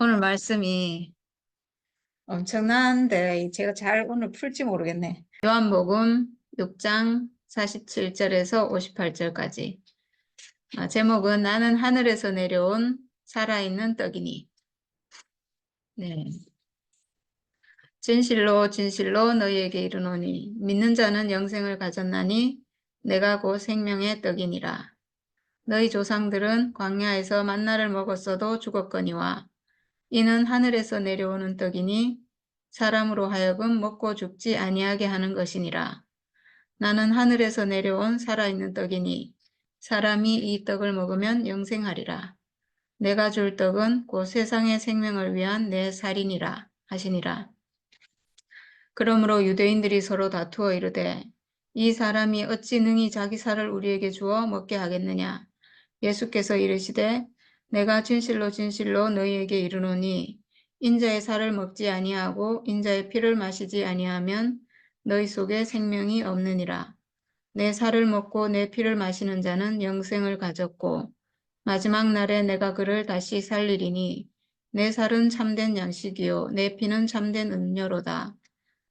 오늘 말씀이 엄청난데 제가 잘 오늘 풀지 모르겠네. 요한복음 6장 47절에서 58절까지. 제목은 나는 하늘에서 내려온 살아있는 떡이니. 네. 진실로 진실로 너희에게 이르노니 믿는 자는 영생을 가졌나니 내가 곧 생명의 떡이니라. 너희 조상들은 광야에서 만나를 먹었어도 죽었거니와 이는 하늘에서 내려오는 떡이니 사람으로 하여금 먹고 죽지 아니하게 하는 것이니라. 나는 하늘에서 내려온 살아있는 떡이니 사람이 이 떡을 먹으면 영생하리라. 내가 줄 떡은 곧 세상의 생명을 위한 내 살이니라 하시니라. 그러므로 유대인들이 서로 다투어 이르되 이 사람이 어찌 능히 자기 살을 우리에게 주어 먹게 하겠느냐. 예수께서 이르시되 내가 진실로 진실로 너희에게 이르노니 인자의 살을 먹지 아니하고 인자의 피를 마시지 아니하면 너희 속에 생명이 없느니라. 내 살을 먹고 내 피를 마시는 자는 영생을 가졌고 마지막 날에 내가 그를 다시 살리리니 내 살은 참된 양식이요 내 피는 참된 음료로다.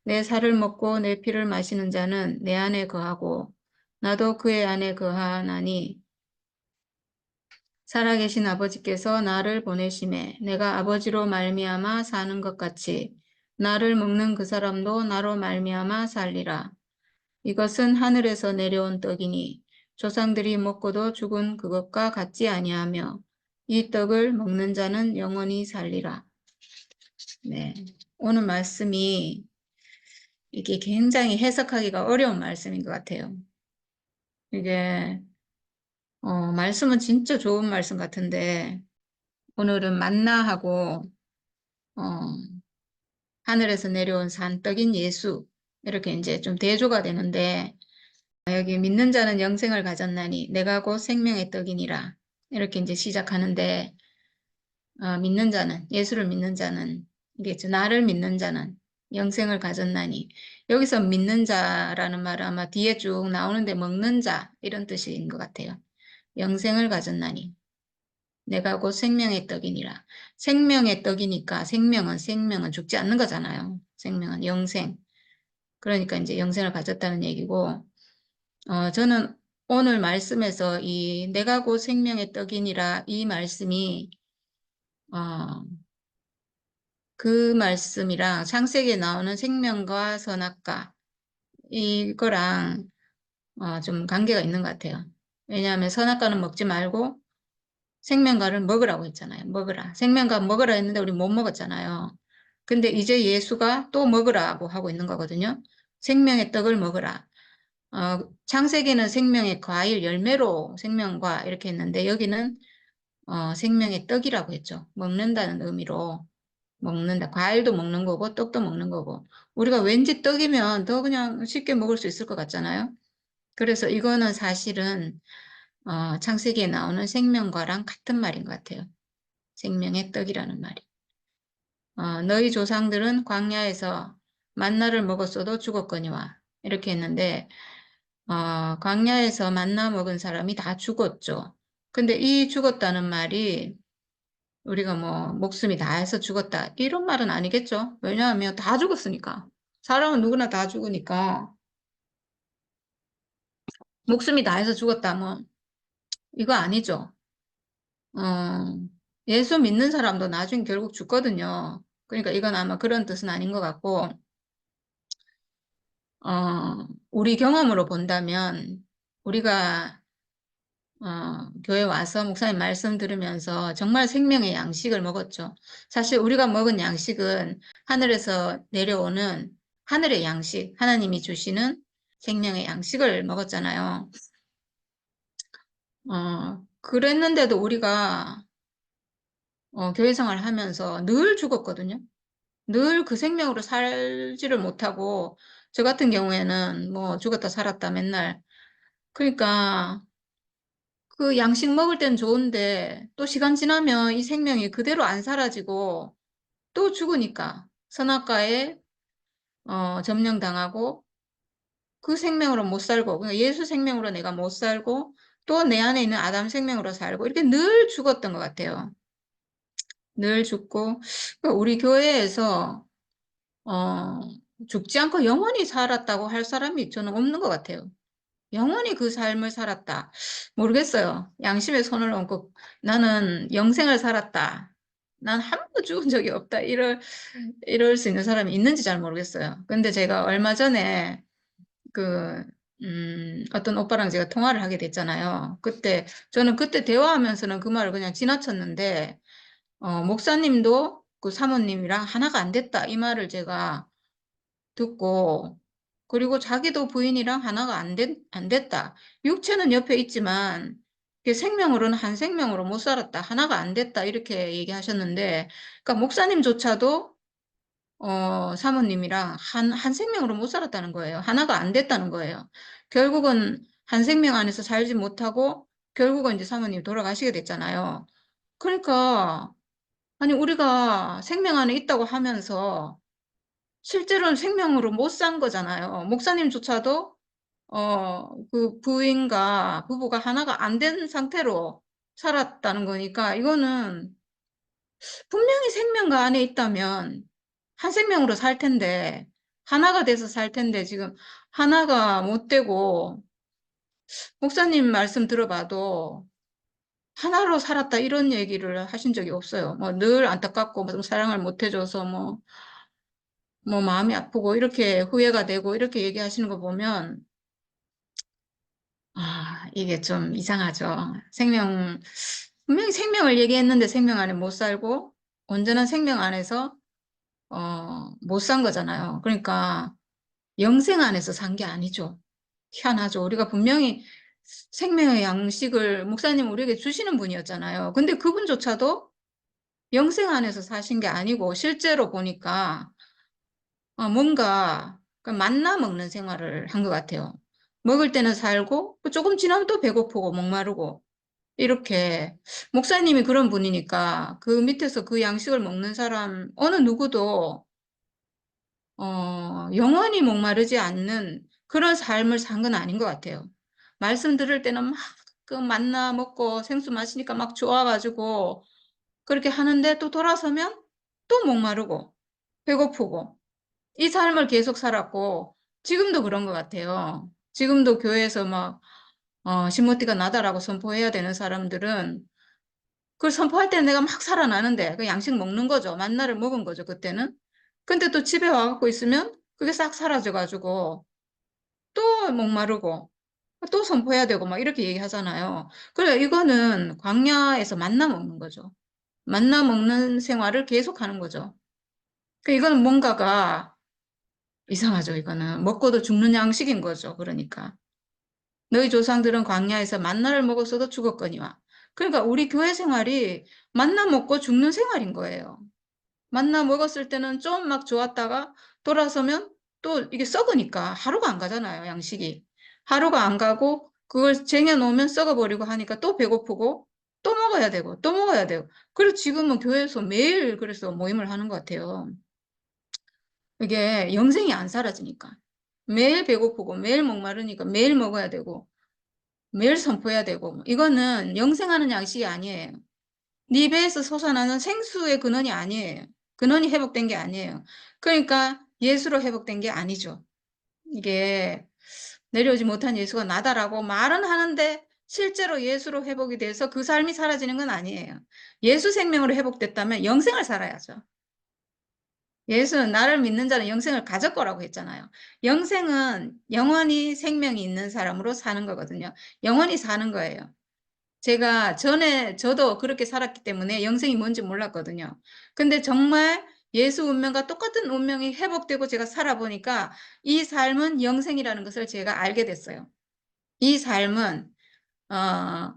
내 살을 먹고 내 피를 마시는 자는 내 안에 거하고 나도 그의 안에 거하나니 살아계신 아버지께서 나를 보내심에 내가 아버지로 말미암아 사는 것 같이 나를 먹는 그 사람도 나로 말미암아 살리라. 이것은 하늘에서 내려온 떡이니 조상들이 먹고도 죽은 그것과 같지 아니하며 이 떡을 먹는 자는 영원히 살리라. 네, 오늘 말씀이 이게 굉장히 해석하기가 어려운 말씀인 것 같아요. 이게 말씀은 진짜 좋은 말씀 같은데 오늘은 만나하고 하늘에서 내려온 산떡인 예수 이렇게 이제 좀 대조가 되는데 여기 믿는 자는 영생을 가졌나니 내가 곧 생명의 떡이니라 이렇게 이제 시작하는데 믿는 자는 예수를 믿는 자는 이게 나를 믿는 자는 영생을 가졌나니 여기서 믿는 자라는 말은 아마 뒤에 쭉 나오는데 먹는 자 이런 뜻인 것 같아요. 영생을 가졌나니 내가 곧 생명의 떡이니라. 생명의 떡이니까 생명은 죽지 않는 거잖아요. 생명은 영생. 그러니까 이제 영생을 가졌다는 얘기고 저는 오늘 말씀에서 이 내가 곧 생명의 떡이니라 이 말씀이 그 말씀이랑 창세기에 나오는 생명과 선악과 이거랑 좀 관계가 있는 것 같아요. 왜냐하면 선악과는 먹지 말고 생명과를 먹으라고 했잖아요. 먹으라. 생명과 먹으라 했는데 우리 못 먹었잖아요. 근데 이제 예수가 또 먹으라고 하고 있는 거거든요. 생명의 떡을 먹으라. 창세기는 생명의 과일 열매로 생명과 이렇게 했는데 여기는 생명의 떡이라고 했죠. 먹는다는 의미로 먹는다. 과일도 먹는 거고 떡도 먹는 거고 우리가 왠지 떡이면 더 그냥 쉽게 먹을 수 있을 것 같잖아요. 그래서 이거는 사실은 창세기에 나오는 생명과랑 같은 말인 것 같아요. 생명의 떡이라는 말이. 너희 조상들은 광야에서 만나를 먹었어도 죽었거니와 이렇게 했는데 광야에서 만나 먹은 사람이 다 죽었죠. 근데 이 죽었다는 말이 우리가 뭐 목숨이 다해서 죽었다 이런 말은 아니겠죠. 왜냐하면 다 죽었으니까. 사람은 누구나 다 죽으니까 목숨이 다해서 죽었다면 이거 아니죠. 예수 믿는 사람도 나중에 결국 죽거든요. 그러니까 이건 아마 그런 뜻은 아닌 것 같고 우리 경험으로 본다면 우리가 교회 와서 목사님 말씀 들으면서 정말 생명의 양식을 먹었죠. 사실 우리가 먹은 양식은 하늘에서 내려오는 하늘의 양식, 하나님이 주시는 생명의 양식을 먹었잖아요. 그랬는데도 우리가 교회 생활을 하면서 늘 죽었거든요. 늘 그 생명으로 살지를 못하고 저 같은 경우에는 뭐 죽었다 살았다 맨날 그러니까 그 양식 먹을 땐 좋은데 또 시간 지나면 이 생명이 그대로 안 사라지고 또 죽으니까 선악과에 점령당하고 그 생명으로 못 살고 그러니까 예수 생명으로 내가 못 살고 또 내 안에 있는 아담 생명으로 살고 이렇게 늘 죽었던 것 같아요. 늘 죽고. 그러니까 우리 교회에서 어, 죽지 않고 영원히 살았다고 할 사람이 저는 없는 것 같아요. 영원히 그 삶을 살았다. 모르겠어요. 양심에 손을 얹고 나는 영생을 살았다. 난 한 번도 죽은 적이 없다. 이럴 수 있는 사람이 있는지 잘 모르겠어요. 근데 제가 얼마 전에 그, 어떤 오빠랑 제가 통화를 하게 됐잖아요. 저는 그때 대화하면서는 그 말을 그냥 지나쳤는데, 목사님도 그 사모님이랑 하나가 안 됐다. 이 말을 제가 듣고, 그리고 자기도 부인이랑 하나가 안 됐다. 육체는 옆에 있지만, 이게 생명으로는 한 생명으로 못 살았다. 하나가 안 됐다. 이렇게 얘기하셨는데, 그러니까 목사님조차도, 사모님이랑 한 생명으로 못 살았다는 거예요. 하나가 안 됐다는 거예요. 결국은 한 생명 안에서 살지 못하고, 결국은 이제 사모님이 돌아가시게 됐잖아요. 그러니까, 아니, 우리가 생명 안에 있다고 하면서, 실제로는 생명으로 못 산 거잖아요. 목사님조차도 그 부인과 부부가 하나가 안 된 상태로 살았다는 거니까 이거는 분명히 생명가 안에 있다면 한 생명으로 살 텐데 하나가 돼서 살 텐데 지금 하나가 못 되고 목사님 말씀 들어봐도 하나로 살았다 이런 얘기를 하신 적이 없어요. 뭐 늘 안타깝고 뭐 사랑을 못 해줘서 뭐 마음이 아프고 이렇게 후회가 되고 이렇게 얘기하시는 거 보면 이게 좀 이상하죠. 분명히 생명을 얘기했는데 생명 안에 못 살고 온전한 생명 안에서 못 산 거잖아요. 그러니까 영생 안에서 산 게 아니죠. 희한하죠. 우리가 분명히 생명의 양식을 목사님 우리에게 주시는 분이었잖아요. 근데 그분조차도 영생 안에서 사신 게 아니고 실제로 보니까 뭔가 그 만나 먹는 생활을 한 것 같아요. 먹을 때는 살고 조금 지나면 또 배고프고 목마르고 이렇게 목사님이 그런 분이니까 그 밑에서 그 양식을 먹는 사람 어느 누구도 영원히 목마르지 않는 그런 삶을 산 건 아닌 것 같아요. 말씀 들을 때는 막 그 만나 먹고 생수 마시니까 막 좋아가지고 그렇게 하는데 또 돌아서면 또 목마르고 배고프고 이 삶을 계속 살았고 지금도 그런 것 같아요. 지금도 교회에서 막 신모티가 나다라고 선포해야 되는 사람들은 그걸 선포할 때는 내가 막 살아나는데 그 양식 먹는 거죠. 만나를 먹은 거죠, 그때는. 근데 또 집에 와갖고 있으면 그게 싹 사라져가지고 또 목마르고 또 선포해야 되고 막 이렇게 얘기하잖아요. 그래, 이거는 광야에서 만나 먹는 거죠. 만나 먹는 생활을 계속하는 거죠. 그 이거는 뭔가가 이상하죠, 이거는. 먹고도 죽는 양식인 거죠, 그러니까. 너희 조상들은 광야에서 만나를 먹었어도 죽었거니와. 그러니까 우리 교회 생활이 만나 먹고 죽는 생활인 거예요. 만나 먹었을 때는 좀 막 좋았다가 돌아서면 또 이게 썩으니까 하루가 안 가잖아요, 양식이. 하루가 안 가고 그걸 쟁여놓으면 썩어버리고 하니까 또 배고프고 또 먹어야 되고 또 먹어야 되고. 그래서 지금은 교회에서 매일 그래서 모임을 하는 것 같아요. 이게 영생이 안 사라지니까. 매일 배고프고 매일 목마르니까 매일 먹어야 되고 매일 선포해야 되고 이거는 영생하는 양식이 아니에요. 네 배에서 솟아나는 생수의 근원이 아니에요. 근원이 회복된 게 아니에요. 그러니까 예수로 회복된 게 아니죠. 이게 내려오지 못한 예수가 나다라고 말은 하는데 실제로 예수로 회복이 돼서 그 삶이 사라지는 건 아니에요. 예수 생명으로 회복됐다면 영생을 살아야죠. 예수는 나를 믿는 자는 영생을 가질 거라고 했잖아요. 영생은 영원히 생명이 있는 사람으로 사는 거거든요. 영원히 사는 거예요. 저도 그렇게 살았기 때문에 영생이 뭔지 몰랐거든요. 근데 정말 예수 운명과 똑같은 운명이 회복되고 제가 살아보니까 이 삶은 영생이라는 것을 제가 알게 됐어요. 이 삶은, 어,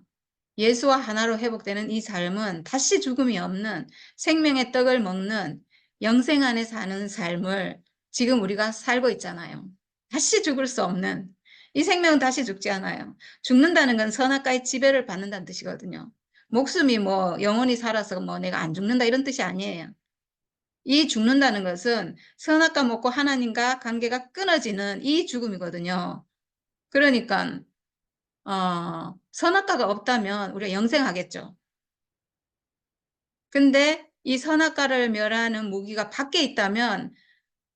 예수와 하나로 회복되는 이 삶은 다시 죽음이 없는 생명의 떡을 먹는 영생 안에 사는 삶을 지금 우리가 살고 있잖아요. 다시 죽을 수 없는 이 생명은 다시 죽지 않아요. 죽는다는 건 선악과의 지배를 받는다는 뜻이거든요. 목숨이 뭐 영원히 살아서 뭐 내가 안 죽는다 이런 뜻이 아니에요. 이 죽는다는 것은 선악과 먹고 하나님과 관계가 끊어지는 이 죽음이거든요. 그러니까 선악과가 없다면 우리가 영생하겠죠. 근데 이 선악과를 멸하는 무기가 밖에 있다면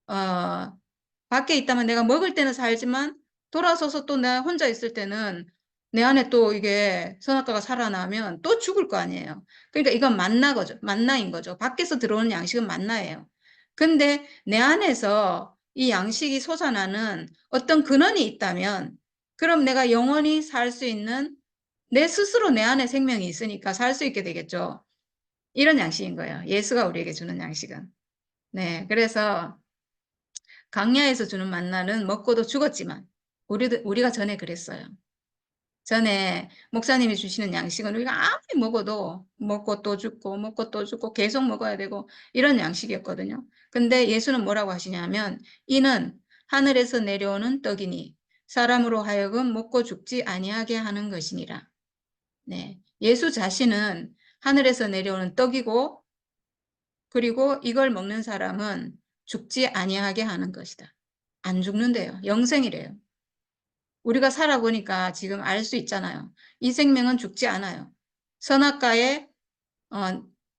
내가 먹을 때는 살지만 돌아서서 또 나 혼자 있을 때는 내 안에 또 이게 선악과가 살아나면 또 죽을 거 아니에요. 그러니까 이건 만나거죠. 만나인 거죠. 밖에서 들어오는 양식은 만나예요. 근데 내 안에서 이 양식이 솟아나는 어떤 근원이 있다면 그럼 내가 영원히 살 수 있는 내 스스로 내 안에 생명이 있으니까 살 수 있게 되겠죠. 이런 양식인 거예요. 예수가 우리에게 주는 양식은. 네, 그래서 광야에서 주는 만나는 먹고도 죽었지만 우리가 전에 그랬어요. 전에 목사님이 주시는 양식은 우리가 아무리 먹어도 먹고 또 죽고 먹고 또 죽고 계속 먹어야 되고 이런 양식이었거든요. 근데 예수는 뭐라고 하시냐면 이는 하늘에서 내려오는 떡이니 사람으로 하여금 먹고 죽지 아니하게 하는 것이니라. 네, 예수 자신은 하늘에서 내려오는 떡이고 그리고 이걸 먹는 사람은 죽지 아니하게 하는 것이다. 안 죽는데요. 영생이래요. 우리가 살아보니까 지금 알 수 있잖아요. 이 생명은 죽지 않아요. 선악과에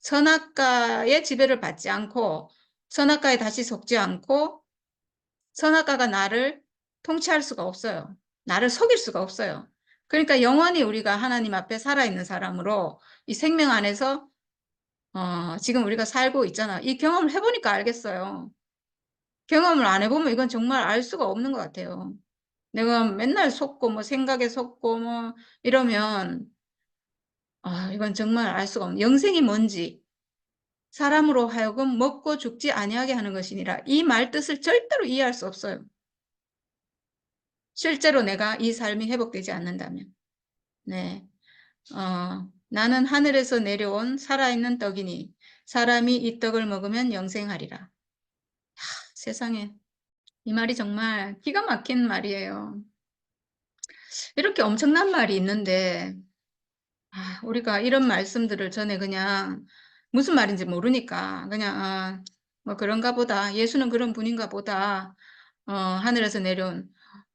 선악과의 지배를 받지 않고 선악과에 다시 속지 않고 선악과가 나를 통치할 수가 없어요. 나를 속일 수가 없어요. 그러니까 영원히 우리가 하나님 앞에 살아있는 사람으로 이 생명 안에서 지금 우리가 살고 있잖아. 이 경험을 해보니까 알겠어요. 경험을 안 해보면 이건 정말 알 수가 없는 것 같아요. 내가 맨날 속고 뭐 생각에 속고 뭐 이러면 이건 정말 알 수가 없는 영생이 뭔지 사람으로 하여금 먹고 죽지 아니하게 하는 것이니라 이 말 뜻을 절대로 이해할 수 없어요. 실제로 내가 이 삶이 회복되지 않는다면 네, 나는 하늘에서 내려온 살아있는 떡이니 사람이 이 떡을 먹으면 영생하리라. 세상에 이 말이 정말 기가 막힌 말이에요. 이렇게 엄청난 말이 있는데 우리가 이런 말씀들을 전에 그냥 무슨 말인지 모르니까 그냥 뭐 그런가 보다. 예수는 그런 분인가 보다. 하늘에서 내려온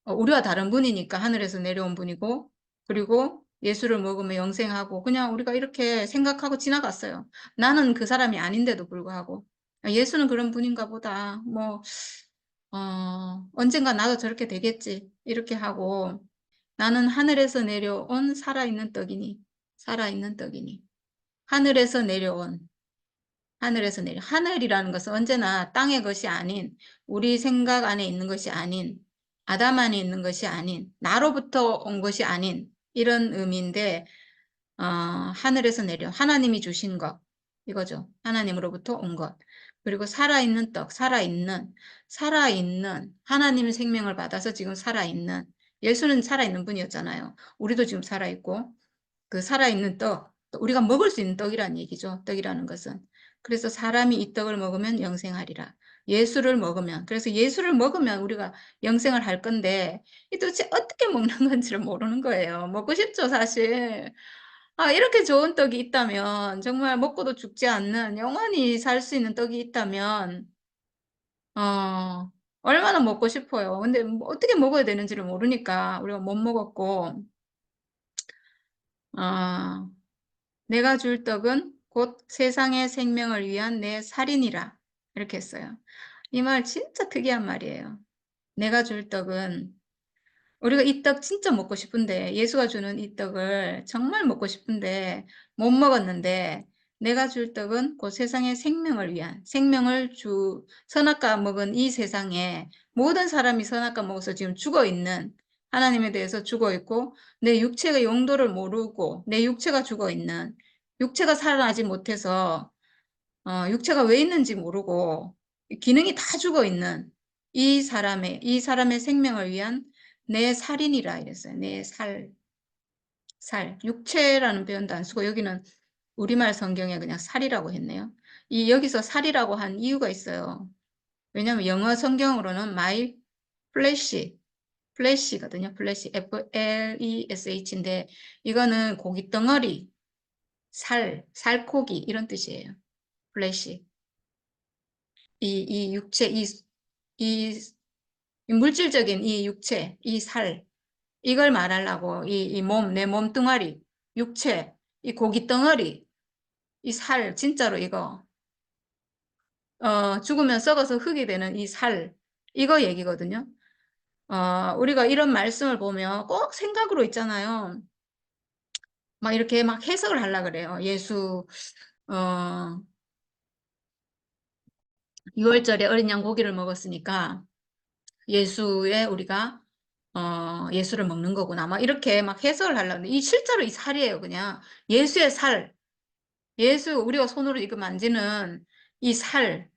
우리와 다른 분이니까 하늘에서 내려온 분이고 그리고 예수를 먹으면 영생하고 그냥 우리가 이렇게 생각하고 지나갔어요. 나는 그 사람이 아닌데도 불구하고 예수는 그런 분인가 보다. 뭐 언젠가 나도 저렇게 되겠지. 이렇게 하고 나는 하늘에서 내려온 살아있는 떡이니 살아있는 떡이니 하늘에서 내려온 하늘이라는 것은 언제나 땅의 것이 아닌 우리 생각 안에 있는 것이 아닌 아담 안에 있는 것이 아닌 나로부터 온 것이 아닌 이런 의미인데 하늘에서 내려 하나님이 주신 것 이거죠. 하나님으로부터 온 것. 그리고 살아있는 떡, 살아있는 하나님의 생명을 받아서 지금 살아있는 예수는 살아있는 분이었잖아요. 우리도 지금 살아있고 그 살아있는 떡, 우리가 먹을 수 있는 떡이라는 얘기죠. 떡이라는 것은. 그래서 사람이 이 떡을 먹으면 영생하리라. 예수를 먹으면, 그래서 예수를 먹으면 우리가 영생을 할 건데, 이 도대체 어떻게 먹는 건지를 모르는 거예요. 먹고 싶죠, 사실. 이렇게 좋은 떡이 있다면, 정말 먹고도 죽지 않는, 영원히 살 수 있는 떡이 있다면, 어, 얼마나 먹고 싶어요. 근데 뭐 어떻게 먹어야 되는지를 모르니까 우리가 못 먹었고, 어, 내가 줄 떡은 곧 세상의 생명을 위한 내 살이니라. 이렇게 했어요. 이 말 진짜 특이한 말이에요. 내가 줄 떡은 우리가 이 떡 진짜 먹고 싶은데 예수가 주는 이 떡을 정말 먹고 싶은데 못 먹었는데 내가 줄 떡은 곧 세상의 생명을 위한 선악과 먹은 이 세상에 모든 사람이 선악과 먹어서 지금 죽어 있는 하나님에 대해서 죽어 있고 내 육체의 용도를 모르고 내 육체가 죽어 있는 육체가 살아나지 못해서 육체가 왜 있는지 모르고 기능이 다 죽어 있는 이 사람의 생명을 위한 내 살인이라 이랬어요. 내 살. 육체라는 표현도 안 쓰고 여기는 우리말 성경에 그냥 살이라고 했네요. 여기서 살이라고 한 이유가 있어요. 왜냐하면 영어 성경으로는 my flesh거든요. flesh, F-L-E-S-H인데 이거는 고기 덩어리, 살코기 이런 뜻이에요. flesh. 이 육체, 이 물질적인 이 육체, 이 살, 이걸 말하려고 이 몸, 내 몸뚱아리, 육체, 이 고기 덩어리, 이 살, 진짜로 이거. 죽으면 썩어서 흙이 되는 이 살, 이거 얘기거든요. 우리가 이런 말씀을 보면 꼭 생각으로 있잖아요. 막 이렇게 막 해석을 하려고 그래요. 예수, 어, 6월절에 어린 양 고기를 먹었으니까 예수의 우리가, 예수를 먹는 거구나. 막 이렇게 막 해석을 하려고 하는데, 실제로 이 살이에요. 그냥 예수의 살, 예수, 우리가 손으로 이거 만지는 이 살,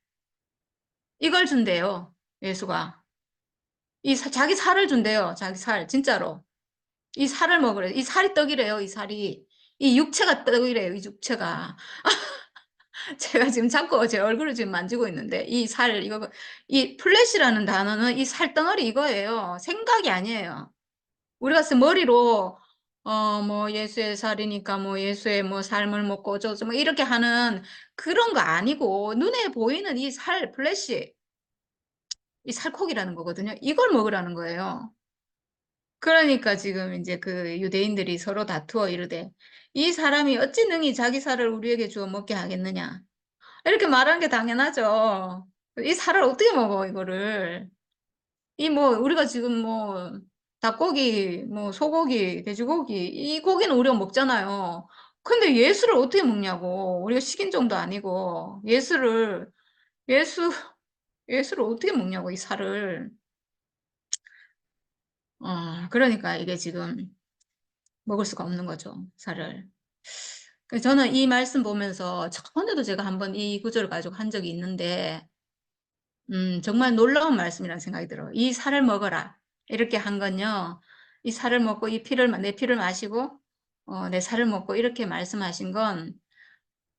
이걸 준대요. 예수가. 자기 살을 준대요. 자기 살, 진짜로. 이 살을 먹으래요. 이 살이 떡이래요. 이 살이. 이 육체가 떡이래요. 이 육체가. 제가 지금 자꾸 제 얼굴을 지금 만지고 있는데, 이 살, 이거, 이 플래시라는 단어는 이 살덩어리 이거예요. 생각이 아니에요. 우리가 머리로, 뭐, 예수의 살이니까 뭐, 예수의 뭐, 삶을 먹고 어쩌고, 뭐, 이렇게 하는 그런 거 아니고, 눈에 보이는 이 살, 플래시, 이 살코기라는 거거든요. 이걸 먹으라는 거예요. 그러니까 지금 이제 그 유대인들이 서로 다투어 이르되, 이 사람이 어찌 능히 자기 살을 우리에게 주어 먹게 하겠느냐. 이렇게 말하는 게 당연하죠. 이 살을 어떻게 먹어, 이거를. 이 뭐, 우리가 지금 뭐, 닭고기, 뭐, 소고기, 돼지고기, 이 고기는 우리가 먹잖아요. 근데 예수를 어떻게 먹냐고. 우리가 식인종도 아니고, 예수, 예수를 어떻게 먹냐고, 이 살을. 그러니까 이게 지금 먹을 수가 없는 거죠, 살을. 그래서 저는 이 말씀 보면서, 저번에도 제가 한번 이 구절을 가지고 한 적이 있는데, 정말 놀라운 말씀이라는 생각이 들어요. 이 살을 먹어라. 이렇게 한 건요. 이 살을 먹고 내 피를 마시고, 내 살을 먹고 이렇게 말씀하신 건,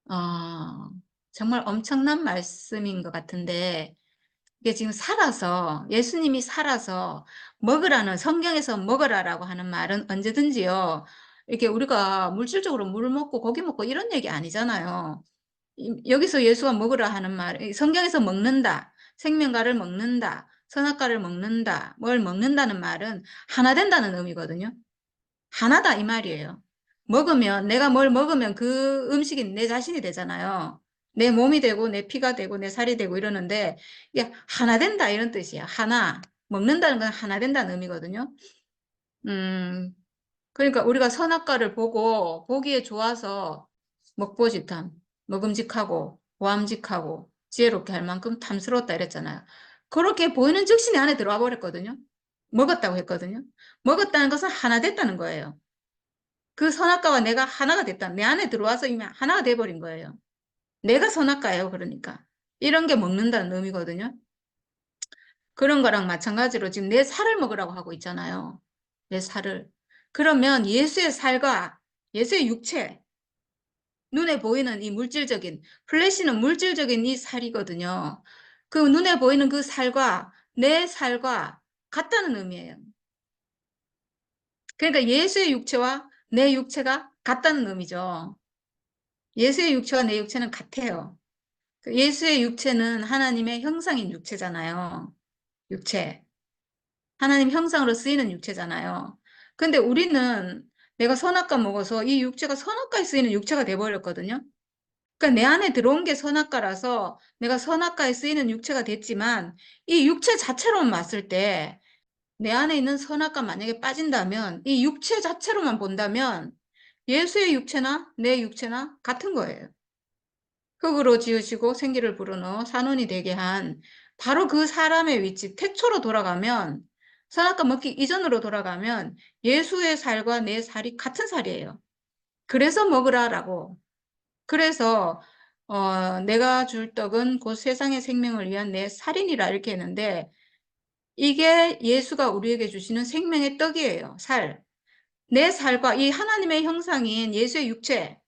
어, 정말 엄청난 말씀인 것 같은데, 이게 지금 예수님이 살아서 먹으라는, 성경에서 먹으라라고 하는 말은 언제든지요. 이렇게 우리가 물질적으로 물 먹고 고기 먹고 이런 얘기 아니잖아요. 여기서 예수가 먹으라 하는 말, 성경에서 먹는다, 생명과를 먹는다, 선악과를 먹는다, 뭘 먹는다는 말은 하나 된다는 의미거든요. 하나다 이 말이에요. 내가 뭘 먹으면 그 음식이 내 자신이 되잖아요. 내 몸이 되고 내 피가 되고 내 살이 되고 이러는데 이게 하나 된다 이런 뜻이에요. 하나. 먹는다는 건 하나 된다는 의미거든요. 음, 그러니까 우리가 선악과를 보고 보기에 좋아서 먹보직함, 먹음직하고 보암직하고 지혜롭게 할 만큼 탐스러웠다 이랬잖아요. 그렇게 보이는 즉시 내 안에 들어와 버렸거든요. 먹었다고 했거든요. 먹었다는 것은 하나 됐다는 거예요. 그 선악과와 내가 하나가 됐다. 내 안에 들어와서 이미 하나가 돼버린 거예요. 내가 선악과예요. 그러니까. 이런 게 먹는다는 의미거든요. 그런 거랑 마찬가지로 지금 내 살을 먹으라고 하고 있잖아요. 내 살을. 그러면 예수의 살과 예수의 육체, 눈에 보이는 이 물질적인, 플래시는 물질적인 이 살이거든요. 그 눈에 보이는 그 살과 내 살과 같다는 의미예요. 그러니까 예수의 육체와 내 육체가 같다는 의미죠. 예수의 육체와 내 육체는 같아요. 그 예수의 육체는 하나님의 형상인 육체잖아요. 육체. 하나님 형상으로 쓰이는 육체잖아요. 근데 우리는 내가 선악과 먹어서 이 육체가 선악과에 쓰이는 육체가 돼버렸거든요. 그러니까 내 안에 들어온 게 선악과라서 내가 선악과에 쓰이는 육체가 됐지만 이 육체 자체로만 봤을 때 내 안에 있는 선악과 만약에 빠진다면 이 육체 자체로만 본다면 예수의 육체나 내 육체나 같은 거예요. 흙으로 지으시고 생기를 불어넣어 산원이 되게 한 바로 그 사람의 위치, 태초로 돌아가면 선악과 먹기 이전으로 돌아가면 예수의 살과 내 살이 같은 살이에요. 그래서 먹으라라고. 그래서 내가 줄 떡은 곧 세상의 생명을 위한 내 살이니라 이렇게 했는데 이게 예수가 우리에게 주시는 생명의 떡이에요. 살. 내 살과 이 하나님의 형상인 예수의 육체.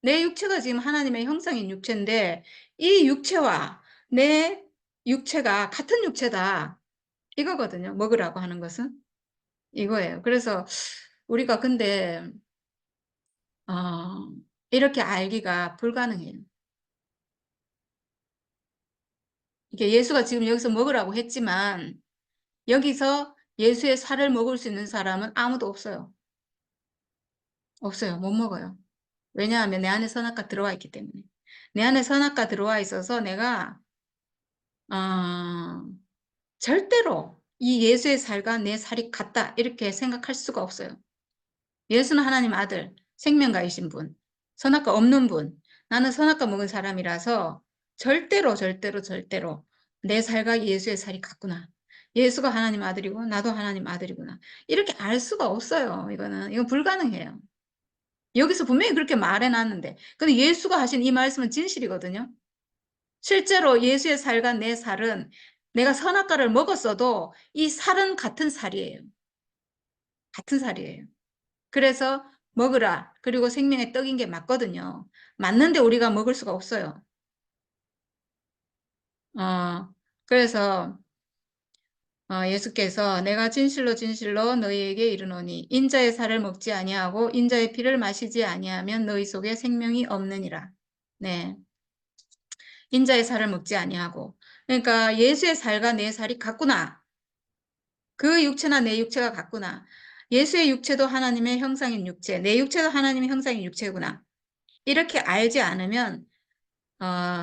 내 육체가 지금 하나님의 형상인 육체인데 이 육체와 내 육체가 같은 육체다. 이거거든요. 먹으라고 하는 것은 이거예요. 그래서 우리가 근데 어, 이렇게 알기가 불가능해요. 이게 예수가 지금 여기서 먹으라고 했지만 여기서 예수의 살을 먹을 수 있는 사람은 아무도 없어요. 없어요. 못 먹어요. 왜냐하면 내 안에 선악과 들어와 있기 때문에. 내 안에 선악과 들어와 있어서 내가 아, 절대로 이 예수의 살과 내 살이 같다 이렇게 생각할 수가 없어요. 예수는 하나님 아들, 생명가이신 분, 선악과 없는 분. 나는 선악과 먹은 사람이라서 절대로 내 살과 예수의 살이 같구나. 예수가 하나님 아들이고 나도 하나님 아들이구나. 이렇게 알 수가 없어요. 이건 불가능해요. 여기서 분명히 그렇게 말해놨는데. 근데 예수가 하신 이 말씀은 진실이거든요. 실제로 예수의 살과 내 살은 내가 선악과를 먹었어도 이 살은 같은 살이에요. 같은 살이에요. 그래서 먹으라. 그리고 생명의 떡인 게 맞거든요. 맞는데 우리가 먹을 수가 없어요. 그래서 예수께서 내가 진실로 진실로 너희에게 이르노니 인자의 살을 먹지 아니하고 인자의 피를 마시지 아니하면 너희 속에 생명이 없느니라. 네. 인자의 살을 먹지 아니하고. 그러니까 예수의 살과 내 살이 같구나. 그 육체나 내 육체가 같구나. 예수의 육체도 하나님의 형상인 육체, 내 육체도 하나님의 형상인 육체구나. 이렇게 알지 않으면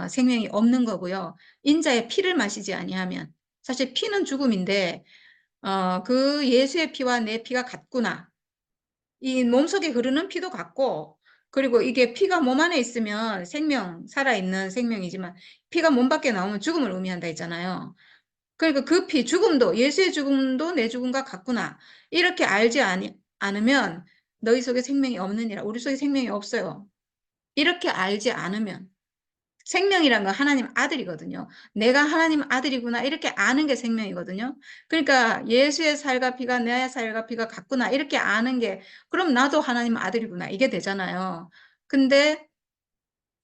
생명이 없는 거고요. 인자의 피를 마시지 아니하면 사실 피는 죽음인데 그 예수의 피와 내 피가 같구나. 이 몸속에 흐르는 피도 같고 그리고 이게 피가 몸 안에 있으면 살아있는 생명이지만 피가 몸 밖에 나오면 죽음을 의미한다 했잖아요. 그러니까 그 피, 죽음도 예수의 죽음도 내 죽음과 같구나. 이렇게 알지 않으면 너희 속에 생명이 없느니라. 우리 속에 생명이 없어요. 이렇게 알지 않으면 생명이란 건 하나님 아들이거든요. 내가 하나님 아들이구나 이렇게 아는 게 생명이거든요. 그러니까 예수의 살과 피가 내 살과 피가 같구나 이렇게 아는 게 그럼 나도 하나님 아들이구나 이게 되잖아요. 근데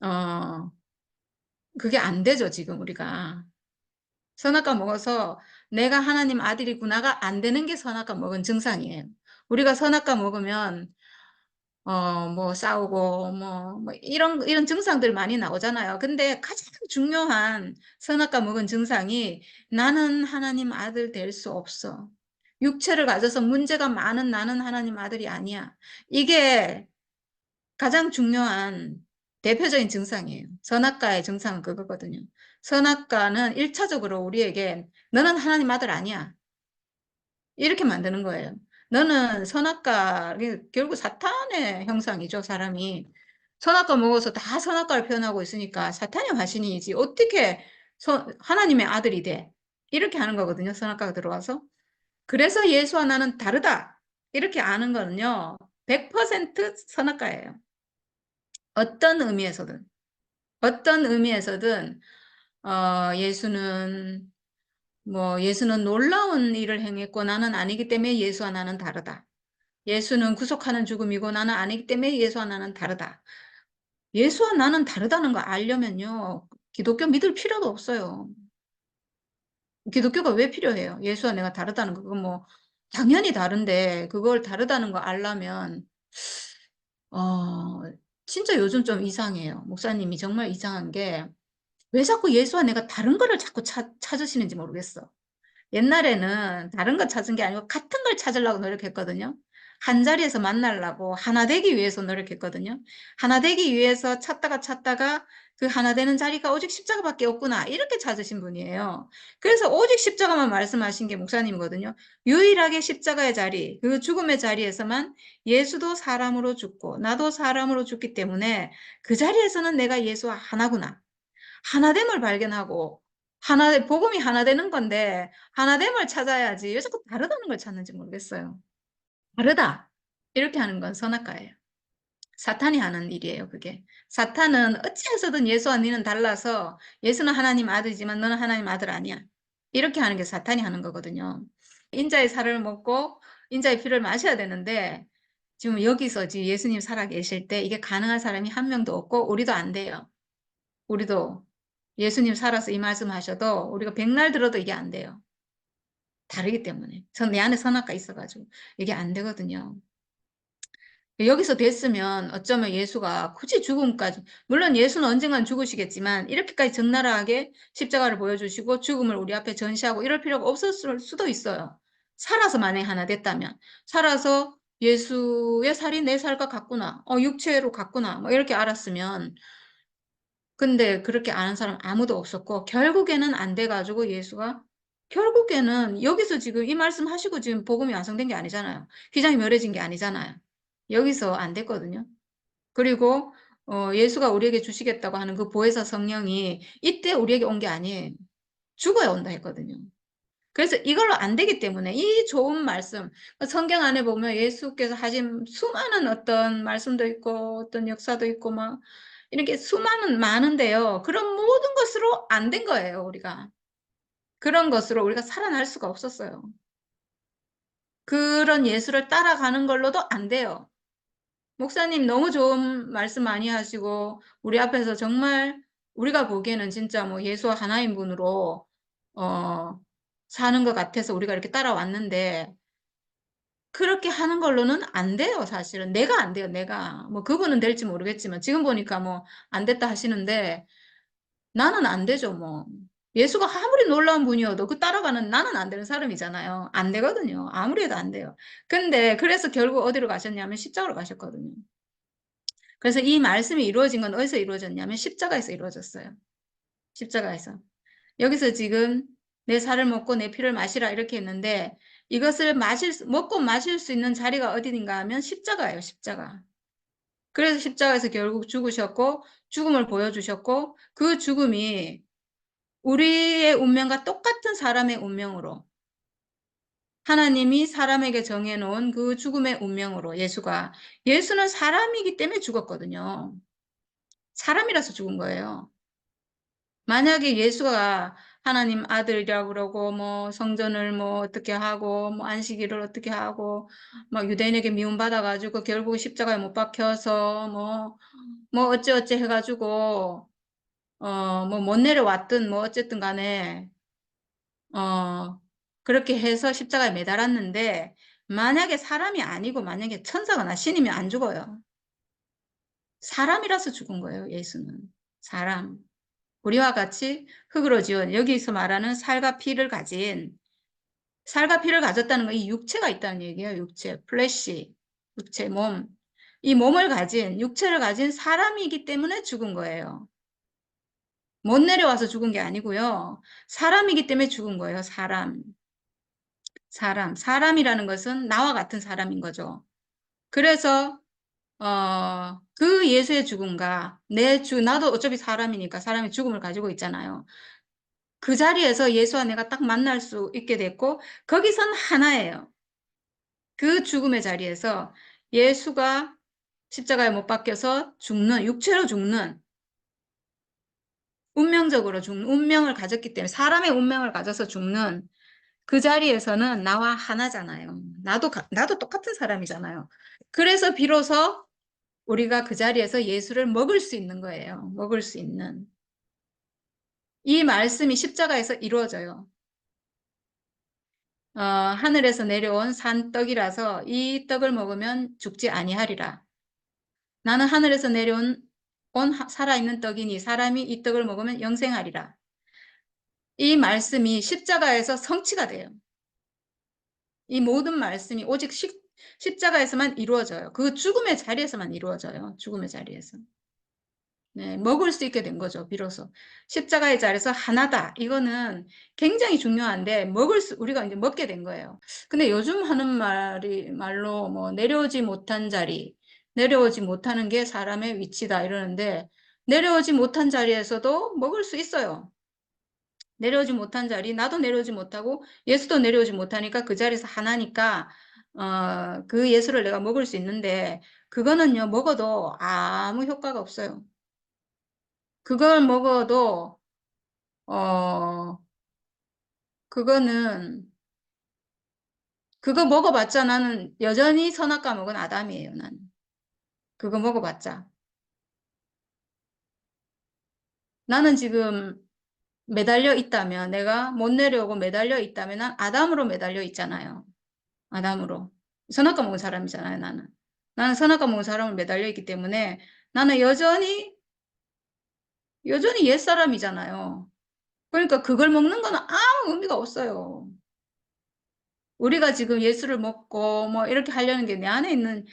어 그게 안 되죠 지금 우리가. 선악과 먹어서 내가 하나님 아들이구나가 안 되는 게 선악과 먹은 증상이에요. 우리가 선악과 먹으면 뭐 싸우고 뭐 이런 증상들 많이 나오잖아요. 근데 가장 중요한 선악과 먹은 증상이 나는 하나님 아들 될 수 없어. 육체를 가져서 문제가 많은 나는 하나님 아들이 아니야. 이게 가장 중요한 대표적인 증상이에요. 선악과의 증상은 그거거든요. 선악과는 1차적으로 우리에게 너는 하나님 아들 아니야. 이렇게 만드는 거예요. 너는 선악과, 결국 사탄의 형상이죠, 사람이. 선악과 먹어서 다 선악과를 표현하고 있으니까 사탄의 화신이지. 어떻게 하나님의 아들이 돼? 이렇게 하는 거거든요, 선악과가 들어와서. 그래서 예수와 나는 다르다. 이렇게 아는 거는요, 100% 선악과예요. 어떤 의미에서든. 어떤 의미에서든, 예수는 예수는 놀라운 일을 행했고 나는 아니기 때문에 예수와 나는 다르다. 예수는 구속하는 죽음이고 나는 아니기 때문에 예수와 나는 다르다. 예수와 나는 다르다는 거 알려면요. 기독교 믿을 필요도 없어요. 기독교가 왜 필요해요? 예수와 내가 다르다는 거. 그건 당연히 다른데 그걸 다르다는 거 알려면 어, 진짜 요즘 좀 이상해요. 목사님이 정말 이상한 게 왜 자꾸 예수와 내가 다른 거를 자꾸 찾으시는지 모르겠어. 옛날에는 다른 거 찾은 게 아니고 같은 걸 찾으려고 노력했거든요. 한 자리에서 만나려고 하나 되기 위해서 노력했거든요. 하나 되기 위해서 찾다가 그 하나 되는 자리가 오직 십자가밖에 없구나. 이렇게 찾으신 분이에요. 그래서 오직 십자가만 말씀하신 게 목사님이거든요. 유일하게 십자가의 자리, 그 죽음의 자리에서만 예수도 사람으로 죽고 나도 사람으로 죽기 때문에 그 자리에서는 내가 예수와 하나구나. 하나됨을 발견하고 복음이 하나 되는 건데 하나됨을 찾아야지 왜 자꾸 다르다는 걸 찾는지 모르겠어요. 다르다 이렇게 하는 건 선악과예요. 사탄이 하는 일이에요. 그게 사탄은 어찌해서든 예수와 너는 달라서 예수는 하나님 아들이지만 너는 하나님 아들 아니야 이렇게 하는 게 사탄이 하는 거거든요. 인자의 살을 먹고 인자의 피를 마셔야 되는데 지금 여기서 지금 예수님 살아 계실 때 이게 가능한 사람이 한 명도 없고 우리도 안 돼요. 우리도 예수님 살아서 이 말씀 하셔도 우리가 백날 들어도 이게 안 돼요. 다르기 때문에. 전 내 안에 선악과 있어가지고 이게 안 되거든요. 여기서 됐으면 어쩌면 예수가 굳이 죽음까지, 물론 예수는 언젠간 죽으시겠지만 이렇게까지 적나라하게 십자가를 보여주시고 죽음을 우리 앞에 전시하고 이럴 필요가 없었을 수도 있어요. 살아서 만약에 하나 됐다면. 살아서 예수의 살이 내 살과 같구나. 육체로 같구나. 뭐 이렇게 알았으면 근데 그렇게 아는 사람 아무도 없었고, 결국에는 안 돼가지고 예수가, 결국에는 여기서 지금 이 말씀 하시고 지금 복음이 완성된 게 아니잖아요. 휘장이 멸해진 게 아니잖아요. 여기서 안 됐거든요. 그리고 예수가 우리에게 주시겠다고 하는 그 보혜사 성령이 이때 우리에게 온 게 아니에요. 죽어야 온다 했거든요. 그래서 이걸로 안 되기 때문에 이 좋은 말씀, 성경 안에 보면 예수께서 하신 수많은 어떤 말씀도 있고 어떤 역사도 있고 막 이렇게 수많은 많은데요. 그런 모든 것으로 안 된 거예요, 우리가. 그런 것으로 우리가 살아날 수가 없었어요. 그런 예수를 따라가는 걸로도 안 돼요. 목사님 너무 좋은 말씀 많이 하시고 우리 앞에서 정말 우리가 보기에는 진짜 뭐 예수와 하나인 분으로 어, 사는 것 같아서 우리가 이렇게 따라왔는데 그렇게 하는 걸로는 안 돼요, 사실은. 내가 안 돼요, 내가. 뭐 그분은 될지 모르겠지만 지금 보니까 뭐 안 됐다 하시는데 나는 안 되죠, 뭐. 예수가 아무리 놀라운 분이어도 그 따라가는 나는 안 되는 사람이잖아요. 안 되거든요. 아무리 해도 안 돼요. 근데 그래서 결국 어디로 가셨냐면 십자가로 가셨거든요. 그래서 이 말씀이 이루어진 건 어디서 이루어졌냐면 십자가에서 이루어졌어요. 십자가에서. 여기서 지금 내 살을 먹고 내 피를 마시라 이렇게 했는데 이것을 먹고 마실 수 있는 자리가 어디인가 하면 십자가예요, 십자가. 그래서 십자가에서 결국 죽으셨고 죽음을 보여주셨고 그 죽음이 우리의 운명과 똑같은 사람의 운명으로 하나님이 사람에게 정해놓은 그 죽음의 운명으로 예수는 사람이기 때문에 죽었거든요. 사람이라서 죽은 거예요. 만약에 예수가 하나님 아들이라고 그러고 뭐 성전을 뭐 어떻게 하고 뭐 안식일을 어떻게 하고 막 유대인에게 미움받아 가지고 결국 십자가에 못 박혀서 뭐 어찌어찌 해가지고 뭐 못 내려왔든 뭐 어쨌든 간에 어 그렇게 해서 십자가에 매달았는데 만약에 사람이 아니고 만약에 천사거나 신이면 안 죽어요. 사람이라서 죽은 거예요, 예수는. 사람. 우리와 같이 흙으로 지은 여기서 말하는 살과 피를 가졌다는 건 이 육체가 있다는 얘기예요. 육체, 플래시, 육체, 몸. 이 몸을 가진 육체를 가진 사람이기 때문에 죽은 거예요. 못 내려와서 죽은 게 아니고요. 사람이기 때문에 죽은 거예요. 사람이라는 것은 나와 같은 사람인 거죠. 그래서 그 예수의 죽음과 나도 어차피 사람이니까 사람의 죽음을 가지고 있잖아요. 그 자리에서 예수와 내가 딱 만날 수 있게 됐고, 거기선 하나예요. 그 죽음의 자리에서 예수가 십자가에 못 박혀서 육체로 죽는, 운명적으로 죽는, 운명을 가졌기 때문에, 사람의 운명을 가져서 죽는 그 자리에서는 나와 하나잖아요. 나도 똑같은 사람이잖아요. 그래서 비로소 우리가 그 자리에서 예수를 먹을 수 있는 거예요. 먹을 수 있는. 이 말씀이 십자가에서 이루어져요. 하늘에서 내려온 산떡이라서 이 떡을 먹으면 죽지 아니하리라. 나는 하늘에서 내려온 살아있는 떡이니 사람이 이 떡을 먹으면 영생하리라. 이 말씀이 십자가에서 성취가 돼요. 이 모든 말씀이 오직 십자가에서만 이루어져요. 그 죽음의 자리에서만 이루어져요. 죽음의 자리에서. 네, 먹을 수 있게 된 거죠, 비로소. 십자가의 자리에서 하나다. 이거는 굉장히 중요한데, 우리가 이제 먹게 된 거예요. 근데 요즘 하는 말로 뭐, 내려오지 못한 자리, 내려오지 못하는 게 사람의 위치다, 이러는데, 내려오지 못한 자리에서도 먹을 수 있어요. 내려오지 못한 자리, 나도 내려오지 못하고, 예수도 내려오지 못하니까 그 자리에서 하나니까, 그 예수를 내가 먹을 수 있는데, 그거는요, 먹어도 아무 효과가 없어요. 그걸 먹어도, 어, 그거는, 그거 먹어봤자 나는 여전히 선악과 먹은 아담이에요, 나는. 그거 먹어봤자. 나는 지금 매달려 있다면, 내가 못 내려오고 매달려 있다면, 난 아담으로 매달려 있잖아요. 아담으로. 선악과 먹은 사람이잖아요, 나는. 나는 선악과 먹은 사람을 매달려 있기 때문에 나는 여전히 옛사람이잖아요. 그러니까 그걸 먹는 거는 아무 의미가 없어요. 우리가 지금 예수를 먹고 뭐 이렇게 하려는 게 내 안에 있는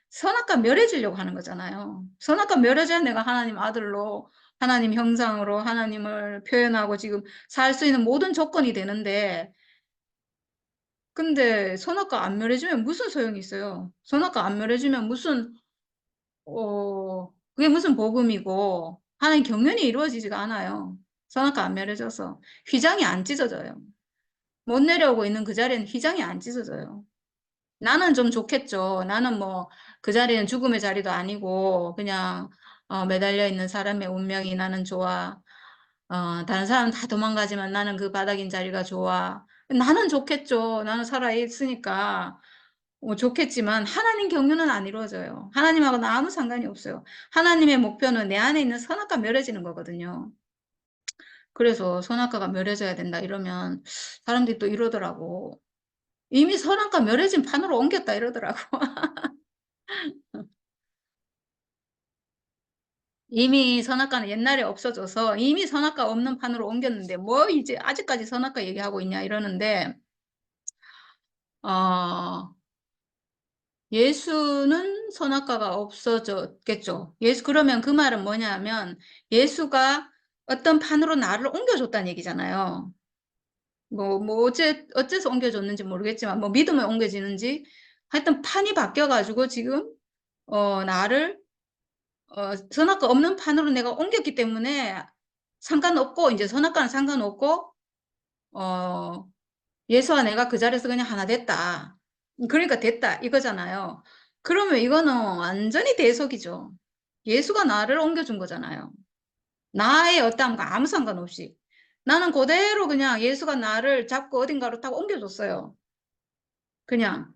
선악과 멸해지려고 하는 거잖아요. 선악과 멸해져야 내가 하나님 아들로 하나님 형상으로 하나님을 표현하고 지금 살 수 있는 모든 조건이 되는데, 근데 선악과 안 멸해주면 무슨 소용이 있어요? 선악과 안 멸해주면 그게 무슨 복음이고, 하나님 경륜이 이루어지지가 않아요. 선악과 안 멸해져서. 휘장이 안 찢어져요. 못 내려오고 있는 그 자리에는 휘장이 안 찢어져요. 나는 좀 좋겠죠. 나는 뭐, 그 자리는 죽음의 자리도 아니고, 그냥, 매달려 있는 사람의 운명이 나는 좋아. 다른 사람은 다 도망가지만 나는 그 바닥인 자리가 좋아. 나는 좋겠죠. 나는 살아있으니까. 좋겠지만, 하나님 경륜은 안 이루어져요. 하나님하고는 아무 상관이 없어요. 하나님의 목표는 내 안에 있는 선악과 멸해지는 거거든요. 그래서 선악과가 멸해져야 된다 이러면, 사람들이 또 이러더라고. 이미 선악과 멸해진 판으로 옮겼다 이러더라고. 이미 선악과는 옛날에 없어져서 이미 선악과 없는 판으로 옮겼는데 뭐 이제 아직까지 선악과 얘기하고 있냐 이러는데, 어, 예수는 선악과가 없어졌겠죠. 그러면 그 말은 뭐냐면 예수가 어떤 판으로 나를 옮겨줬다는 얘기잖아요. 어째서 옮겨줬는지 모르겠지만, 뭐 믿음에 옮겨지는지 하여튼 판이 바뀌어가지고 지금, 나를 선악과 없는 판으로 내가 옮겼기 때문에 상관없고, 이제 선악과는 상관없고, 어, 예수와 내가 그 자리에서 그냥 하나 됐다. 그러니까 됐다. 이거잖아요. 그러면 이거는 완전히 대속이죠. 예수가 나를 옮겨준 거잖아요. 나의 어떠함과 아무 상관없이. 나는 그대로 그냥 예수가 나를 잡고 어딘가로 타고 옮겨줬어요. 그냥.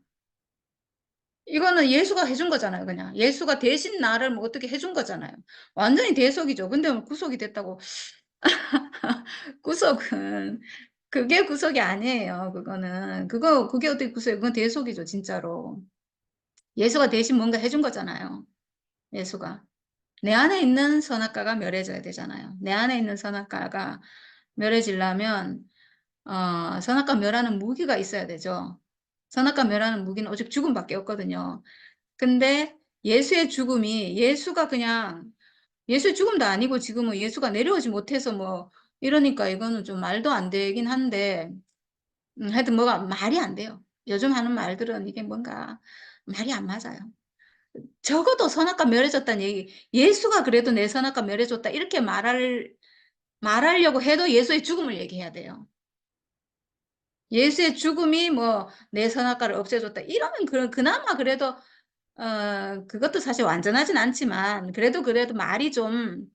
이거는 예수가 해준 거잖아요. 그냥. 예수가 대신 나를 뭐 어떻게 해준 거잖아요. 완전히 대속이죠. 근데 뭐 구속이 됐다고. 구속은 그게 구속이 아니에요. 그게 어떻게 구속이에요? 그건 대속이죠, 진짜로. 예수가 대신 뭔가 해준 거잖아요. 예수가. 내 안에 있는 선악과가 멸해져야 되잖아요. 내 안에 있는 선악과가 멸해지려면, 선악과 멸하는 무기가 있어야 되죠. 선악과 멸하는 무기는 오직 죽음밖에 없거든요. 근데 예수의 죽음도 아니고 지금은 예수가 내려오지 못해서 뭐, 이러니까 이거는 좀 말도 안 되긴 한데, 하여튼 뭐가 말이 안 돼요. 요즘 하는 말들은 이게 뭔가 말이 안 맞아요. 적어도 선악과 멸해졌다는 얘기, 예수가 그래도 내 선악과 멸해줬다, 이렇게 말하려고 해도 예수의 죽음을 얘기해야 돼요. 예수의 죽음이 뭐 내 선악과를 없애줬다, 이러면 그나마 그래도, 그것도 사실 완전하진 않지만, 그래도 말이 좀,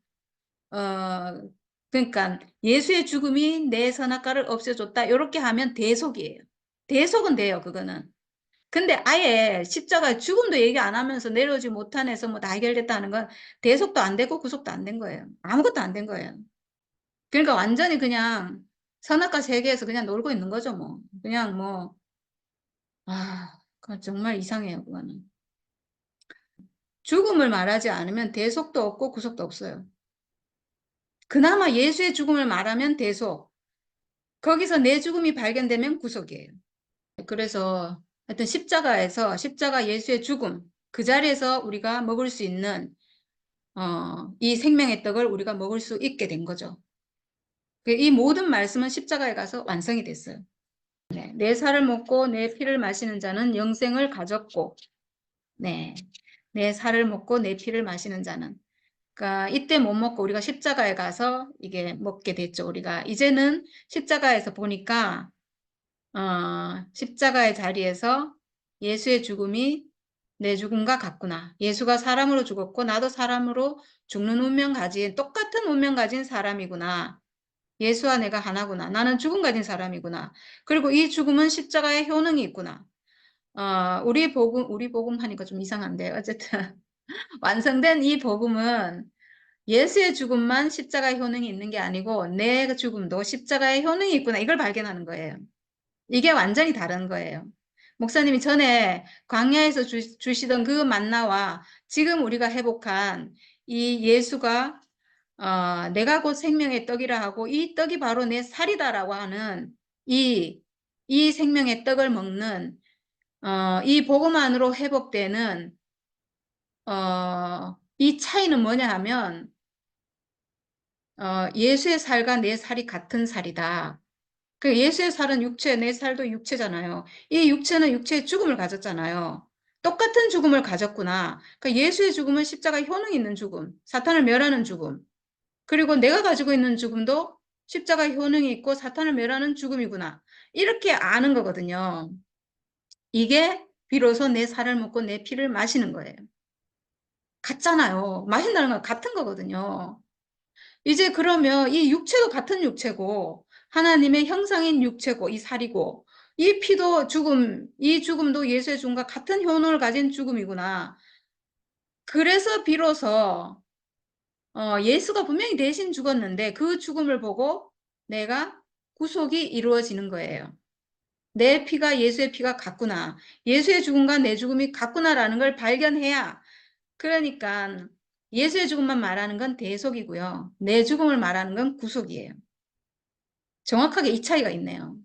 어, 그러니까 예수의 죽음이 내 선악과를 없애줬다, 이렇게 하면 대속이에요. 대속은 돼요, 그거는. 근데 아예 십자가 죽음도 얘기 안 하면서 내려오지 못한해서 뭐 다 해결됐다는 건 대속도 안 되고 구속도 안 된 거예요. 아무것도 안 된 거예요. 그러니까 완전히 그냥 선악과 세계에서 그냥 놀고 있는 거죠, 뭐. 그냥 뭐, 그건 정말 이상해요, 그거는. 죽음을 말하지 않으면 대속도 없고 구속도 없어요. 그나마 예수의 죽음을 말하면 대속. 거기서 내 죽음이 발견되면 구속이에요. 그래서 하여튼 십자가 예수의 죽음, 그 자리에서 우리가 먹을 수 있는, 이 생명의 떡을 우리가 먹을 수 있게 된 거죠. 이 모든 말씀은 십자가에 가서 완성이 됐어요. 네, 내 살을 먹고 내 피를 마시는 자는 영생을 가졌고, 네, 내 살을 먹고 내 피를 마시는 자는, 그러니까 이때 못 먹고 우리가 십자가에 가서 이게 먹게 됐죠. 우리가 이제는 십자가에서 보니까, 십자가의 자리에서 예수의 죽음이 내 죽음과 같구나. 예수가 사람으로 죽었고 나도 사람으로 죽는 운명 가진, 똑같은 운명 가진 사람이구나. 예수와 내가 하나구나. 나는 죽음 가진 사람이구나. 그리고 이 죽음은 십자가의 효능이 있구나. 우리 복음 하니까 좀 이상한데, 어쨌든, 완성된 이 복음은 예수의 죽음만 십자가의 효능이 있는 게 아니고, 내 죽음도 십자가의 효능이 있구나. 이걸 발견하는 거예요. 이게 완전히 다른 거예요. 목사님이 전에 광야에서 주시던 그 만나와 지금 우리가 회복한 이 예수가, 내가 곧 생명의 떡이라 하고 이 떡이 바로 내 살이다라고 하는 이, 이 생명의 떡을 먹는, 이 복음 안으로 회복되는, 이 차이는 뭐냐 하면 예수의 살과 내 살이 같은 살이다. 그 예수의 살은 육체, 내 살도 육체잖아요. 이 육체는 육체의 죽음을 가졌잖아요. 똑같은 죽음을 가졌구나. 그러니까 예수의 죽음은 십자가 효능 있는 죽음, 사탄을 멸하는 죽음. 그리고 내가 가지고 있는 죽음도 십자가 효능이 있고 사탄을 멸하는 죽음이구나. 이렇게 아는 거거든요. 이게 비로소 내 살을 먹고 내 피를 마시는 거예요. 같잖아요. 마신다는 건 같은 거거든요. 이제 그러면 이 육체도 같은 육체고 하나님의 형상인 육체고 이 살이고 이 피도 죽음, 이 죽음도 예수의 죽음과 같은 효능을 가진 죽음이구나. 그래서 비로소 예수가 분명히 대신 죽었는데 그 죽음을 보고 내가 구속이 이루어지는 거예요. 내 피가 예수의 피가 같구나. 예수의 죽음과 내 죽음이 같구나라는 걸 발견해야 그러니까 예수의 죽음만 말하는 건 대속이고요. 내 죽음을 말하는 건 구속이에요. 정확하게 이 차이가 있네요.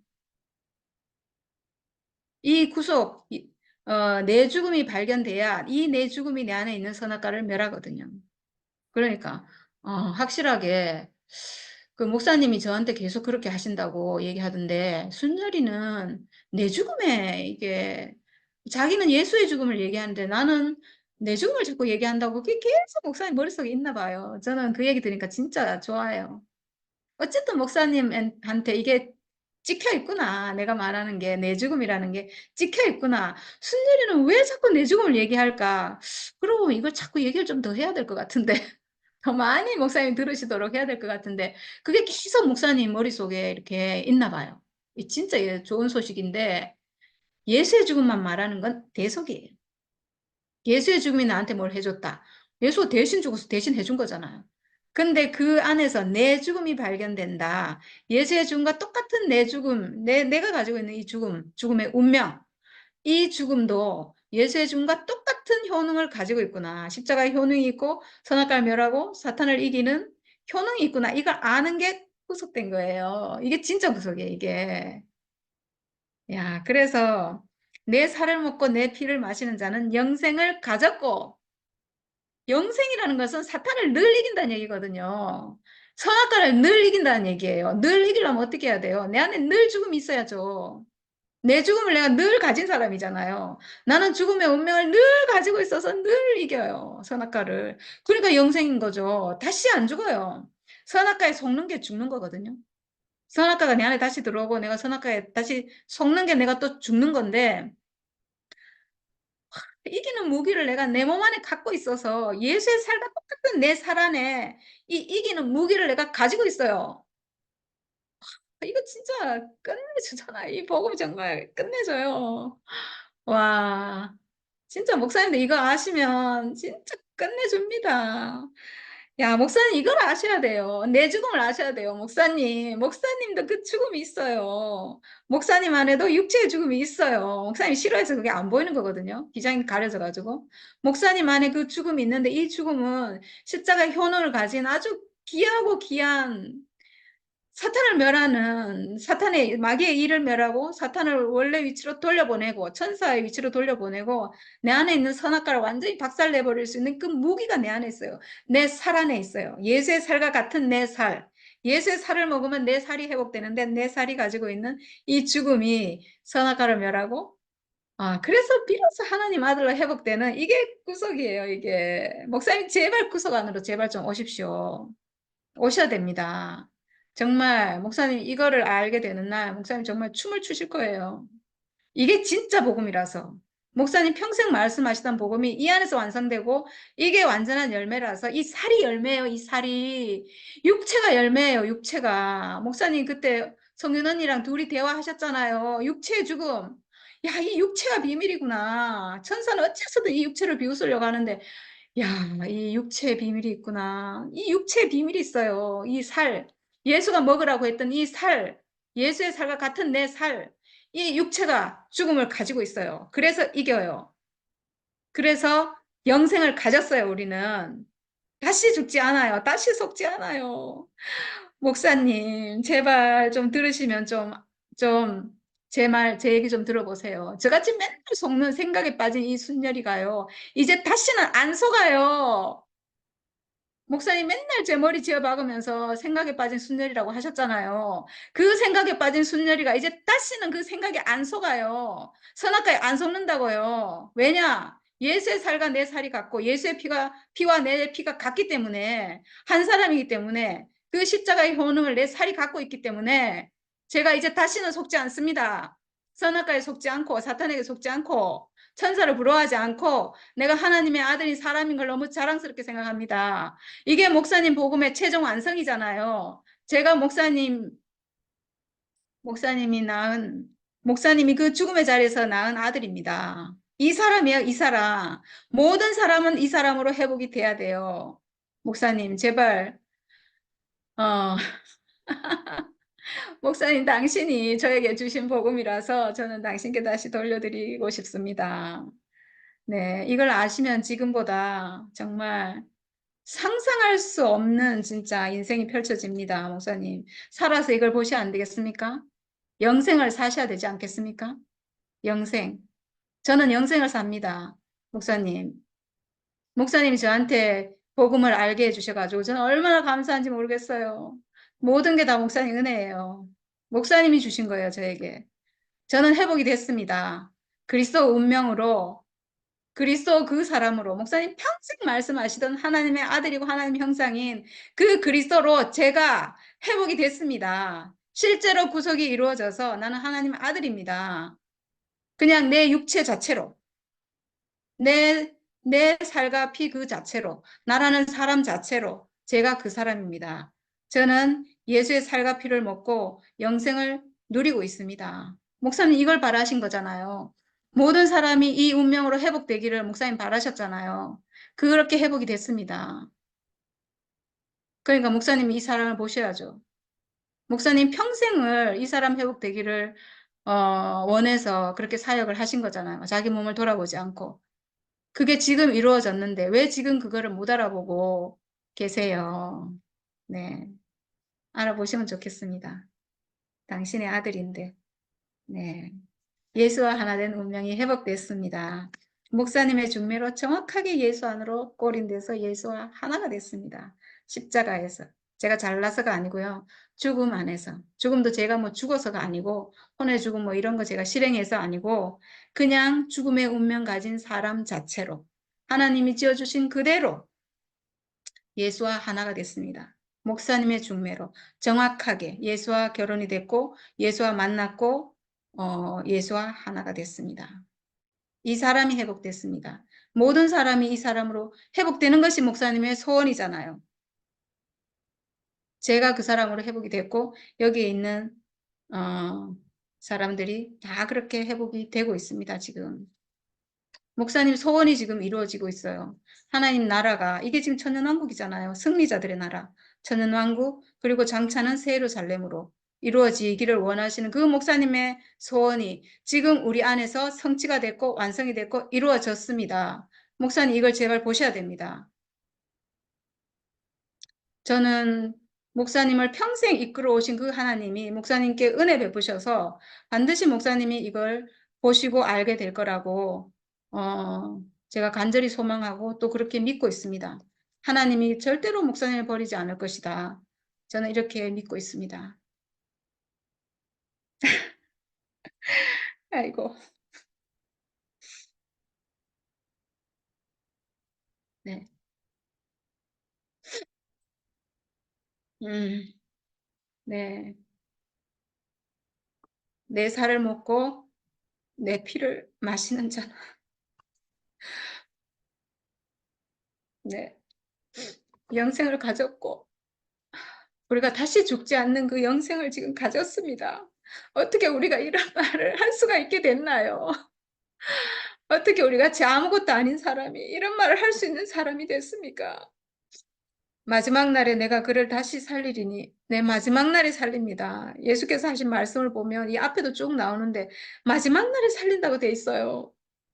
이 구속, 내 죽음이 발견돼야 이 내 죽음이 내 안에 있는 선악과를 멸하거든요. 그러니까 확실하게 그 목사님이 저한테 계속 그렇게 하신다고 얘기하던데 순절이는 내 죽음에 이게 자기는 예수의 죽음을 얘기하는데 나는 내 죽음을 자꾸 얘기한다고 그게 계속 목사님 머릿속에 있나 봐요. 저는 그 얘기 들으니까 진짜 좋아요. 어쨌든 목사님한테 이게 찍혀 있구나. 내가 말하는 게 내 죽음이라는 게 찍혀 있구나. 순절이는 왜 자꾸 내 죽음을 얘기할까? 그러고 보면 이걸 자꾸 얘기를 좀 더 해야 될 것 같은데. 더 많이 목사님 들으시도록 해야 될 것 같은데 그게 계속 목사님 머릿속에 이렇게 있나 봐요. 이 진짜 좋은 소식인데 예수의 죽음만 말하는 건 대속이에요. 예수의 죽음이 나한테 뭘 해줬다. 예수가 대신 죽어서 대신 해준 거잖아요. 근데 그 안에서 내 죽음이 발견된다. 예수의 죽음과 똑같은 내 죽음, 내가 가지고 있는 이 죽음, 죽음의 운명. 이 죽음도 예수의 죽음과 똑같은 효능을 가지고 있구나. 십자가의 효능이 있고 선악과를 멸하고 사탄을 이기는 효능이 있구나. 이걸 아는 게 구속된 거예요. 이게 진짜 구속이에요, 이게. 야, 그래서 내 살을 먹고 내 피를 마시는 자는 영생을 가졌고 영생이라는 것은 사탄을 늘 이긴다는 얘기거든요. 선악과를 늘 이긴다는 얘기예요. 늘 이기려면 어떻게 해야 돼요? 내 안에 늘 죽음이 있어야죠. 내 죽음을 내가 늘 가진 사람이잖아요. 나는 죽음의 운명을 늘 가지고 있어서 늘 이겨요. 선악과를. 그러니까 영생인 거죠. 다시 안 죽어요. 선악과에 속는 게 죽는 거거든요. 선악과가 내 안에 다시 들어오고 내가 선악과에 다시 속는 게 내가 또 죽는 건데 이기는 무기를 내가 내 몸 안에 갖고 있어서 예수의 살과 똑같은 내 살 안에 이 이기는 무기를 내가 가지고 있어요. 이거 진짜 끝내주잖아. 이 복음 정말 끝내줘요. 와, 진짜 목사님들 이거 아시면 진짜 끝내줍니다. 야, 목사님 이걸 아셔야 돼요. 내 죽음을 아셔야 돼요. 목사님. 목사님도 그 죽음이 있어요. 목사님 안에도 육체의 죽음이 있어요. 목사님 싫어해서 그게 안 보이는 거거든요. 기장이 가려져가지고. 목사님 안에 그 죽음이 있는데 이 죽음은 십자가의 효능을 가진 아주 귀하고 귀한 사탄을 멸하는 사탄의 마귀의 일을 멸하고 사탄을 원래 위치로 돌려보내고 천사의 위치로 돌려보내고 내 안에 있는 선악과를 완전히 박살내버릴 수 있는 그 무기가 내 안에 있어요. 내 살 안에 있어요. 예수의 살과 같은 내 살. 예수의 살을 먹으면 내 살이 회복되는데 내 살이 가지고 있는 이 죽음이 선악과를 멸하고 그래서 비로소 하나님 아들로 회복되는 이게 구속이에요. 이게 목사님 제발 구속 안으로 제발 좀 오십시오. 오셔야 됩니다. 정말 목사님 이거를 알게 되는 날 목사님 정말 춤을 추실 거예요. 이게 진짜 복음이라서. 목사님 평생 말씀하시던 복음이 이 안에서 완성되고 이게 완전한 열매라서 이 살이 열매예요. 이 살이. 육체가 열매예요. 육체가. 목사님 그때 성윤 언니랑 둘이 대화하셨잖아요. 육체의 죽음. 야, 이 육체가 비밀이구나. 천사는 어째서든 이 육체를 비웃으려고 하는데 야, 이 육체의 비밀이 있구나. 이 육체의 비밀이 있어요. 이 살. 예수가 먹으라고 했던 이 살. 예수의 살과 같은 내 살. 이 육체가 죽음을 가지고 있어요. 그래서 이겨요. 그래서 영생을 가졌어요, 우리는. 다시 죽지 않아요. 다시 속지 않아요. 목사님, 제발 좀 들으시면 제 말, 제 얘기 좀 들어보세요. 저같이 맨날 속는 생각에 빠진 이 순열이가요. 이제 다시는 안 속아요. 목사님 맨날 제 머리 지어 박으면서 생각에 빠진 순녀리라고 하셨잖아요. 그 생각에 빠진 순녀리가 이제 다시는 그 생각에 안 속아요. 선악과에 안 속는다고요. 왜냐? 예수의 살과 내 살이 같고 예수의 피와 내 피가 같기 때문에 한 사람이기 때문에 그 십자가의 효능을 내 살이 갖고 있기 때문에 제가 이제 다시는 속지 않습니다. 선악과에 속지 않고 사탄에게 속지 않고 천사를 부러워하지 않고 내가 하나님의 아들인 사람인 걸 너무 자랑스럽게 생각합니다. 이게 목사님 복음의 최종 완성이잖아요. 제가 목사님이 낳은, 목사님이 그 죽음의 자리에서 낳은 아들입니다. 이 사람이에요, 이 사람. 모든 사람은 이 사람으로 회복이 돼야 돼요. 목사님, 제발, 어, 목사님, 당신이 저에게 주신 복음이라서 저는 당신께 다시 돌려드리고 싶습니다. 네, 이걸 아시면 지금보다 정말 상상할 수 없는 진짜 인생이 펼쳐집니다, 목사님. 살아서 이걸 보셔야 안 되겠습니까? 영생을 사셔야 되지 않겠습니까? 영생. 저는 영생을 삽니다, 목사님. 목사님이 저한테 복음을 알게 해주셔가지고 저는 얼마나 감사한지 모르겠어요. 모든 게 다 목사님 은혜예요. 목사님이 주신 거예요, 저에게. 저는 회복이 됐습니다. 그리스도 운명으로 그리스도 그 사람으로 목사님 평생 말씀하시던 하나님의 아들이고 하나님 형상인 그 그리스도로 제가 회복이 됐습니다. 실제로 구속이 이루어져서 나는 하나님 아들입니다. 그냥 내 육체 자체로, 내 살과 피 그 자체로, 나라는 사람 자체로 제가 그 사람입니다. 저는 예수의 살과 피를 먹고 영생을 누리고 있습니다. 목사님 이걸 바라신 거잖아요. 모든 사람이 이 운명으로 회복되기를 목사님 바라셨잖아요. 그렇게 회복이 됐습니다. 그러니까 목사님이 이 사람을 보셔야죠. 목사님 평생을 이 사람 회복되기를 원해서 그렇게 사역을 하신 거잖아요. 자기 몸을 돌아보지 않고. 그게 지금 이루어졌는데 왜 지금 그거를 못 알아보고 계세요? 네. 알아보시면 좋겠습니다. 당신의 아들인데. 네. 예수와 하나 된 운명이 회복됐습니다. 목사님의 중매로 정확하게 예수 안으로 꼬린돼서 예수와 하나가 됐습니다. 십자가에서. 제가 잘나서가 아니고요. 죽음 안에서. 죽음도 제가 뭐 죽어서가 아니고 혼의 죽음 뭐 이런 거 제가 실행해서 아니고 그냥 죽음의 운명 가진 사람 자체로 하나님이 지어주신 그대로 예수와 하나가 됐습니다. 목사님의 중매로 정확하게 예수와 결혼이 됐고 예수와 만났고 예수와 하나가 됐습니다. 이 사람이 회복됐습니다. 모든 사람이 이 사람으로 회복되는 것이 목사님의 소원이잖아요. 제가 그 사람으로 회복이 됐고 여기에 있는 사람들이 다 그렇게 회복이 되고 있습니다. 지금. 목사님 소원이 지금 이루어지고 있어요. 하나님 나라가 이게 지금 천년왕국이잖아요. 승리자들의 나라. 천년왕국 그리고 장차는 새 예루살렘으로 이루어지기를 원하시는 그 목사님의 소원이 지금 우리 안에서 성취가 됐고 완성이 됐고 이루어졌습니다. 목사님 이걸 제발 보셔야 됩니다. 저는 목사님을 평생 이끌어 오신 그 하나님이 목사님께 은혜 베푸셔서 반드시 목사님이 이걸 보시고 알게 될 거라고 제가 간절히 소망하고 또 그렇게 믿고 있습니다. 하나님이 절대로 목사님을 버리지 않을 것이다. 저는 이렇게 믿고 있습니다. 아이고, 네. 음, 네. 내 살을 먹고 내 피를 마시는 자는, 네. 영생을 가졌고, 우리가 다시 죽지 않는 그 영생을 지금 가졌습니다. 어떻게 우리가 이런 말을 할 수가 있게 됐나요? 어떻게 우리가 제 아무것도 아닌 사람이 이런 말을 할 수 있는 사람이 됐습니까? 마지막 날에 내가 그를 다시 살리리니 내 마지막 날에 살립니다. 예수께서 하신 말씀을 보면 이 앞에도 쭉 나오는데 마지막 날에 살린다고 돼 있어요.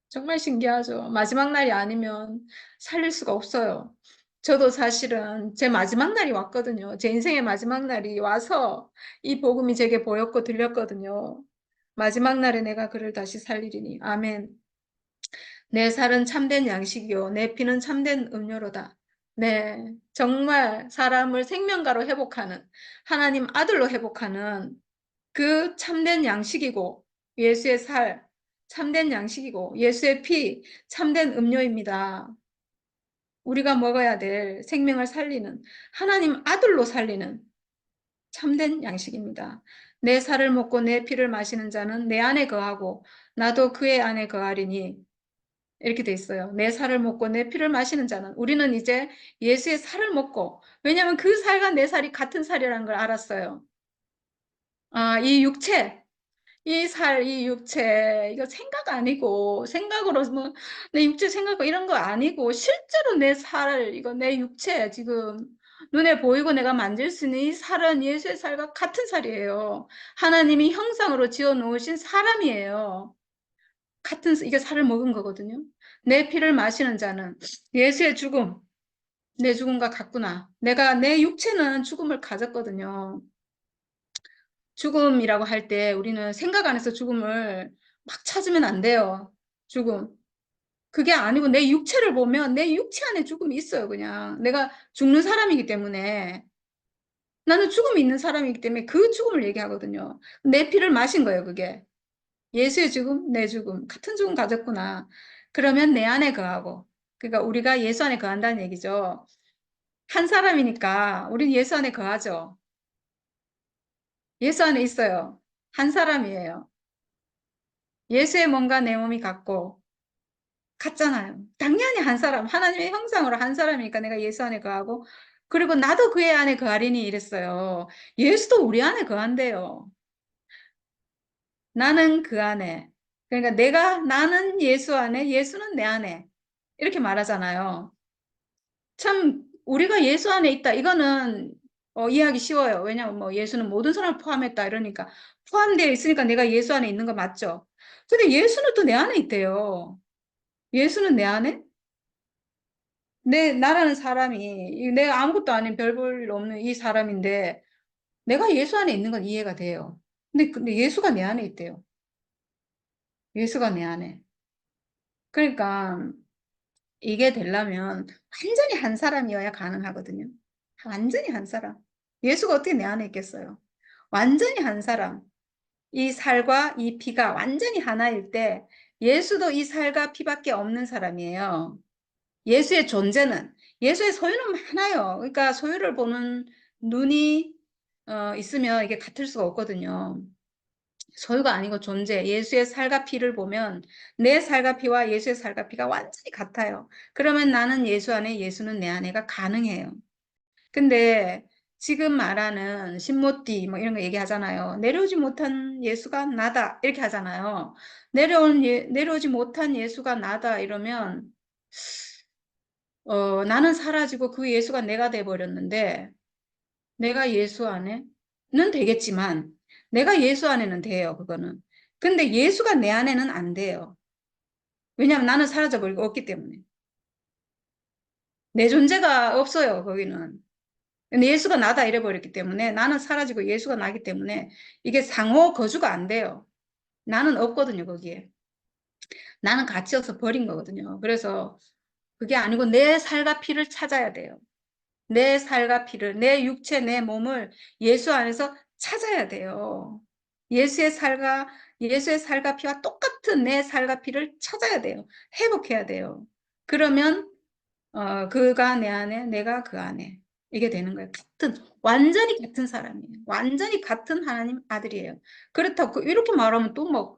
정말 신기하죠. 마지막 날이 아니면 살릴 수가 없어요. 저도 사실은 제 마지막 날이 왔거든요. 제 인생의 마지막 날이 와서 이 복음이 제게 보였고 들렸거든요. 마지막 날에 내가 그를 다시 살리리니 아멘. 내 살은 참된 양식이요 내 피는 참된 음료로다. 네, 정말 사람을 생명가로 회복하는, 하나님 아들로 회복하는 그 참된 양식이고, 예수의 살, 참된 양식이고, 예수의 피, 참된 음료입니다. 우리가 먹어야 될 생명을 살리는, 하나님 아들로 살리는 참된 양식입니다. 내 살을 먹고 내 피를 마시는 자는 내 안에 거하고, 나도 그의 안에 거하리니, 이렇게 돼 있어요. 내 살을 먹고 내 피를 마시는 자는, 우리는 이제 예수의 살을 먹고, 왜냐하면 그 살과 내 살이 같은 살이라는 걸 알았어요. 아, 이 육체, 이 살, 이 육체, 이거 생각 아니고, 생각으로 뭐, 내 육체 생각 이런 거 아니고, 실제로 내 살, 이거 내 육체, 지금, 눈에 보이고 내가 만질 수 있는 이 살은 예수의 살과 같은 살이에요. 하나님이 형상으로 지어 놓으신 사람이에요. 이게 살을 먹은 거거든요. 내 피를 마시는 자는 예수의 죽음, 내 죽음과 같구나. 내 육체는 죽음을 가졌거든요. 죽음이라고 할 때 우리는 생각 안에서 죽음을 막 찾으면 안 돼요. 죽음. 그게 아니고 내 육체를 보면 내 육체 안에 죽음이 있어요, 그냥. 내가 죽는 사람이기 때문에. 나는 죽음이 있는 사람이기 때문에 그 죽음을 얘기하거든요. 내 피를 마신 거예요, 그게. 예수의 죽음, 내 죽음. 같은 죽음 가졌구나. 그러면 내 안에 거하고. 그러니까 우리가 예수 안에 거한다는 얘기죠. 한 사람이니까 우린 예수 안에 거하죠. 예수 안에 있어요. 한 사람이에요. 예수의 몸과 내 몸이 같고, 같잖아요. 당연히 한 사람, 하나님의 형상으로 한 사람이니까 내가 예수 안에 거하고, 그리고 나도 그의 안에 거하리니 이랬어요. 예수도 우리 안에 거한대요. 나는 그 안에. 그러니까 나는 예수 안에, 예수는 내 안에. 이렇게 말하잖아요. 참, 우리가 예수 안에 있다. 이거는 이해하기 쉬워요. 왜냐면 뭐 예수는 모든 사람을 포함했다. 이러니까 포함되어 있으니까 내가 예수 안에 있는 거 맞죠? 근데 예수는 또 내 안에 있대요. 예수는 내 안에? 나라는 사람이, 내가 아무것도 아닌 별 볼 일 없는 이 사람인데, 내가 예수 안에 있는 건 이해가 돼요. 근데 예수가 내 안에 있대요. 예수가 내 안에. 그러니까, 이게 되려면 완전히 한 사람이어야 가능하거든요. 완전히 한 사람. 예수가 어떻게 내 안에 있겠어요? 완전히 한 사람. 이 살과 이 피가 완전히 하나일 때, 예수도 이 살과 피밖에 없는 사람이에요. 예수의 존재는, 예수의 소유는 많아요. 그러니까 소유를 보는 눈이 있으면 이게 같을 수가 없거든요. 소유가 아니고 존재, 예수의 살과 피를 보면 내 살과 피와 예수의 살과 피가 완전히 같아요. 그러면 나는 예수 안에, 예수는 내 안에가 가능해요. 근데 지금 말하는 신모띠 뭐 이런 거 얘기하잖아요. 내려오지 못한 예수가 나다 이렇게 하잖아요. 내려오지 못한 예수가 나다 이러면 나는 사라지고 그 예수가 내가 돼버렸는데, 내가 예수 안에는 되겠지만, 내가 예수 안에는 돼요, 그거는. 근데 예수가 내 안에는 안 돼요. 왜냐하면 나는 사라져버리고 없기 때문에. 내 존재가 없어요, 거기는. 근데 예수가 나다 이래버렸기 때문에, 나는 사라지고 예수가 나기 때문에, 이게 상호 거주가 안 돼요. 나는 없거든요, 거기에. 나는 갇혀서 버린 거거든요. 그래서 그게 아니고 내 살과 피를 찾아야 돼요. 내 살과 피를, 내 육체, 내 몸을 예수 안에서 찾아야 돼요. 예수의 살과 피와 똑같은 내 살과 피를 찾아야 돼요. 회복해야 돼요. 그러면, 그가 내 안에, 내가 그 안에. 이게 되는 거예요. 완전히 같은 사람이에요. 완전히 같은 하나님 아들이에요. 그렇다고, 이렇게 말하면 또 뭐,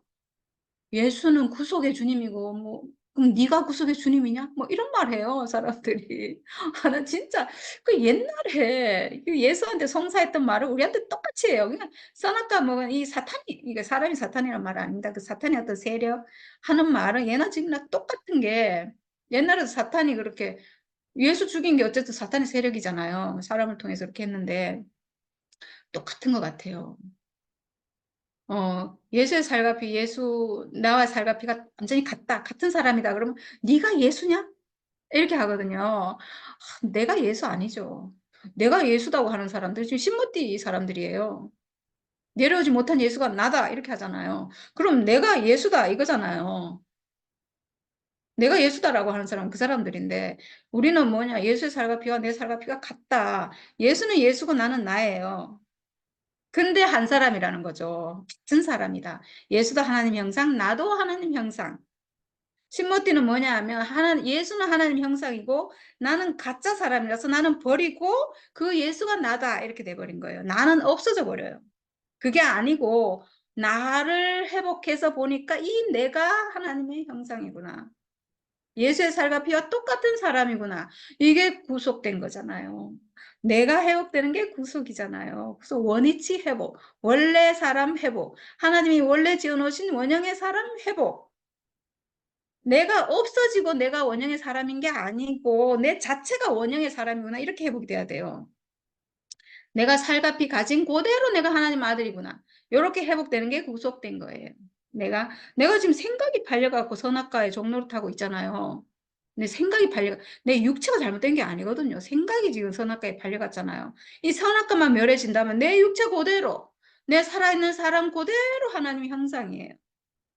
예수는 구속의 주님이고 뭐 그럼 네가 구속의 주님이냐? 뭐 이런 말 해요, 사람들이. 아, 나 진짜 그 옛날에 그 예수한테 송사했던 말을 우리한테 똑같이 해요. 그냥 써놨다 먹은 이 사탄이, 이게 사람이 사탄이란 말 아닙니다. 그 사탄이 어떤 세력 하는 말은 얘나 지금이나 똑같은 게, 옛날에도 사탄이 그렇게 예수 죽인 게 어쨌든 사탄의 세력이잖아요. 사람을 통해서 이렇게 했는데 똑같은 것 같아요. 예수의 살갑이, 나와 살갑이가 완전히 같은 사람이다. 그러면 네가 예수냐? 이렇게 하거든요. 내가 예수 아니죠. 내가 예수다고 하는 사람들, 지금 신무띠 사람들이에요. 내려오지 못한 예수가 나다. 이렇게 하잖아요. 그럼 내가 예수다. 이거잖아요. 내가 예수다라고 하는 사람은 그 사람들인데 우리는 뭐냐? 예수의 살과 피와 내 살과 피가 같다. 예수는 예수고 나는 나예요. 근데 한 사람이라는 거죠. 같은 사람이다. 예수도 하나님 형상, 나도 하나님 형상. 신모티는 뭐냐 하면 예수는 하나님 형상이고 나는 가짜 사람이라서 나는 버리고 그 예수가 나다 이렇게 돼버린 거예요. 나는 없어져 버려요. 그게 아니고 나를 회복해서 보니까 이 내가 하나님의 형상이구나. 예수의 살과 피와 똑같은 사람이구나. 이게 구속된 거잖아요. 내가 회복되는 게 구속이잖아요. 그래서 원위치 회복, 원래 사람 회복, 하나님이 원래 지어놓으신 원형의 사람 회복. 내가 없어지고 내가 원형의 사람인 게 아니고 내 자체가 원형의 사람이구나. 이렇게 회복이 돼야 돼요. 내가 살갑이 가진 그대로 내가 하나님 아들이구나. 이렇게 회복되는 게 구속된 거예요. 내가 지금 생각이 팔려갖고 선악과에 종노릇하고 있잖아요. 내 생각이 내 육체가 잘못된 게 아니거든요. 생각이 지금 선악과에 팔려갔잖아요. 이 선악과만 멸해진다면 내 육체 그대로, 내 살아있는 사람 그대로 하나님 형상이에요.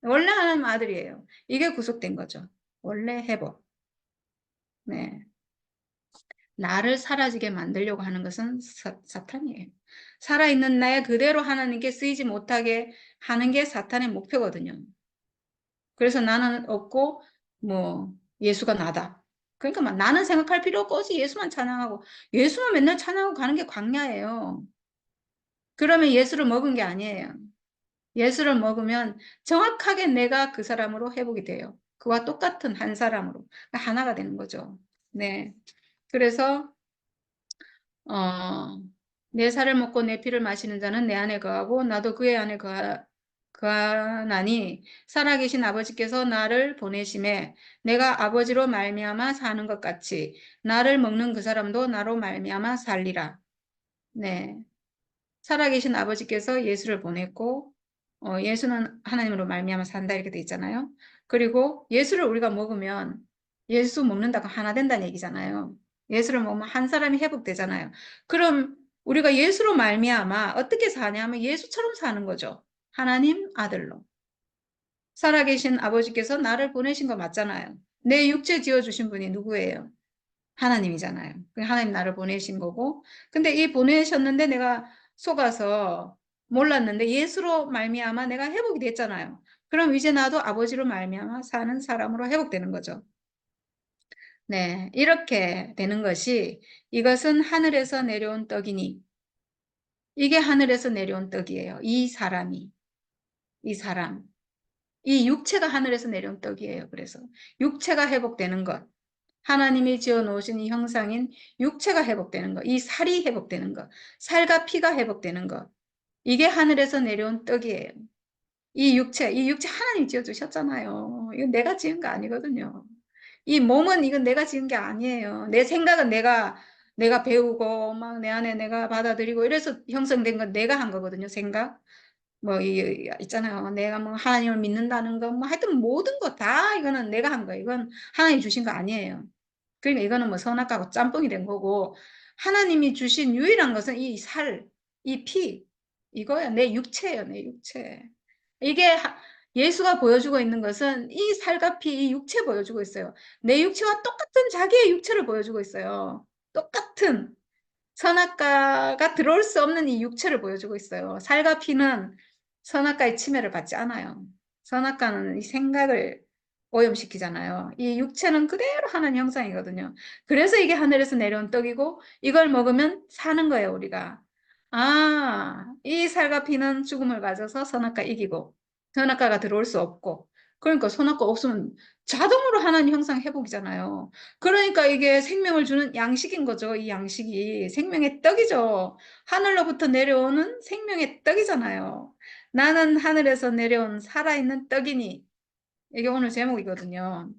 원래 하나님 아들이에요. 이게 구속된 거죠. 원래 회복. 네. 나를 사라지게 만들려고 하는 것은 사탄이에요. 살아있는 나의 그대로 하나님께 쓰이지 못하게 하는 게 사탄의 목표거든요. 그래서 나는 없고 뭐 예수가 나다. 그러니까 막 나는 생각할 필요 없고 오직 예수만 찬양하고 예수만 맨날 찬양하고 가는 게 광야예요. 그러면 예수를 먹은 게 아니에요. 예수를 먹으면 정확하게 내가 그 사람으로 회복이 돼요. 그와 똑같은 한 사람으로 하나가 되는 거죠. 네. 그래서 내 살을 먹고 내 피를 마시는 자는 내 안에 거하고 나도 그의 안에 거하나니 살아계신 아버지께서 나를 보내심에 내가 아버지로 말미암아 사는 것 같이 나를 먹는 그 사람도 나로 말미암아 살리라. 네. 살아계신 아버지께서 예수를 보냈고 예수는 하나님으로 말미암아 산다 이렇게 돼 있잖아요. 그리고 예수를 우리가 먹으면 예수 먹는다고 하나 된다는 얘기잖아요. 예수를 먹으면 한 사람이 회복되잖아요. 그럼 우리가 예수로 말미암아 어떻게 사냐면 예수처럼 사는 거죠. 하나님 아들로. 살아계신 아버지께서 나를 보내신 거 맞잖아요. 내 육체 지어주신 분이 누구예요? 하나님이잖아요. 하나님 나를 보내신 거고. 근데 이 보내셨는데 내가 속아서 몰랐는데 예수로 말미암아 내가 회복이 됐잖아요. 그럼 이제 나도 아버지로 말미암아 사는 사람으로 회복되는 거죠. 네, 이렇게 되는 것이 이것은 하늘에서 내려온 떡이니 이게 하늘에서 내려온 떡이에요. 이 사람, 이 육체가 하늘에서 내려온 떡이에요. 그래서 육체가 회복되는 것. 하나님이 지어 놓으신 이 형상인 육체가 회복되는 것, 이 살이 회복되는 것, 살과 피가 회복되는 것. 이게 하늘에서 내려온 떡이에요. 이 육체 하나님 지어 주셨잖아요. 이건 내가 지은 거 아니거든요. 이 몸은 이건 내가 지은 게 아니에요. 내 생각은 내가 배우고 막 내 안에 내가 받아들이고 이래서 형성된 건 내가 한 거거든요. 생각. 뭐 있잖아요. 내가 뭐 하나님을 믿는다는 거, 뭐 하여튼 모든 거 다 이거는 내가 한 거예요. 이건 하나님 주신 거 아니에요. 그러니까 이거는 뭐 선악과고 짬뽕이 된 거고 하나님이 주신 유일한 것은 이 살, 이 피, 이거야. 내 육체예요. 내 육체. 이게 예수가 보여주고 있는 것은 이 살과 피, 이 육체 보여주고 있어요. 내 육체와 똑같은 자기의 육체를 보여주고 있어요. 똑같은 선악과가 들어올 수 없는 이 육체를 보여주고 있어요. 살과 피는 선악과의 침해를 받지 않아요. 선악과는 이 생각을 오염시키잖아요. 이 육체는 그대로 하나님 형상이거든요. 그래서 이게 하늘에서 내려온 떡이고 이걸 먹으면 사는 거예요, 우리가. 아, 이 살과 피는 죽음을 가져서 선악과 이기고 선악과가 들어올 수 없고 그러니까 선악과 없으면 자동으로 하나님 형상 회복이잖아요. 그러니까 이게 생명을 주는 양식인 거죠. 이 양식이 생명의 떡이죠. 하늘로부터 내려오는 생명의 떡이잖아요. 나는 하늘에서 내려온 살아있는 떡이니 이게 오늘 제목이거든요.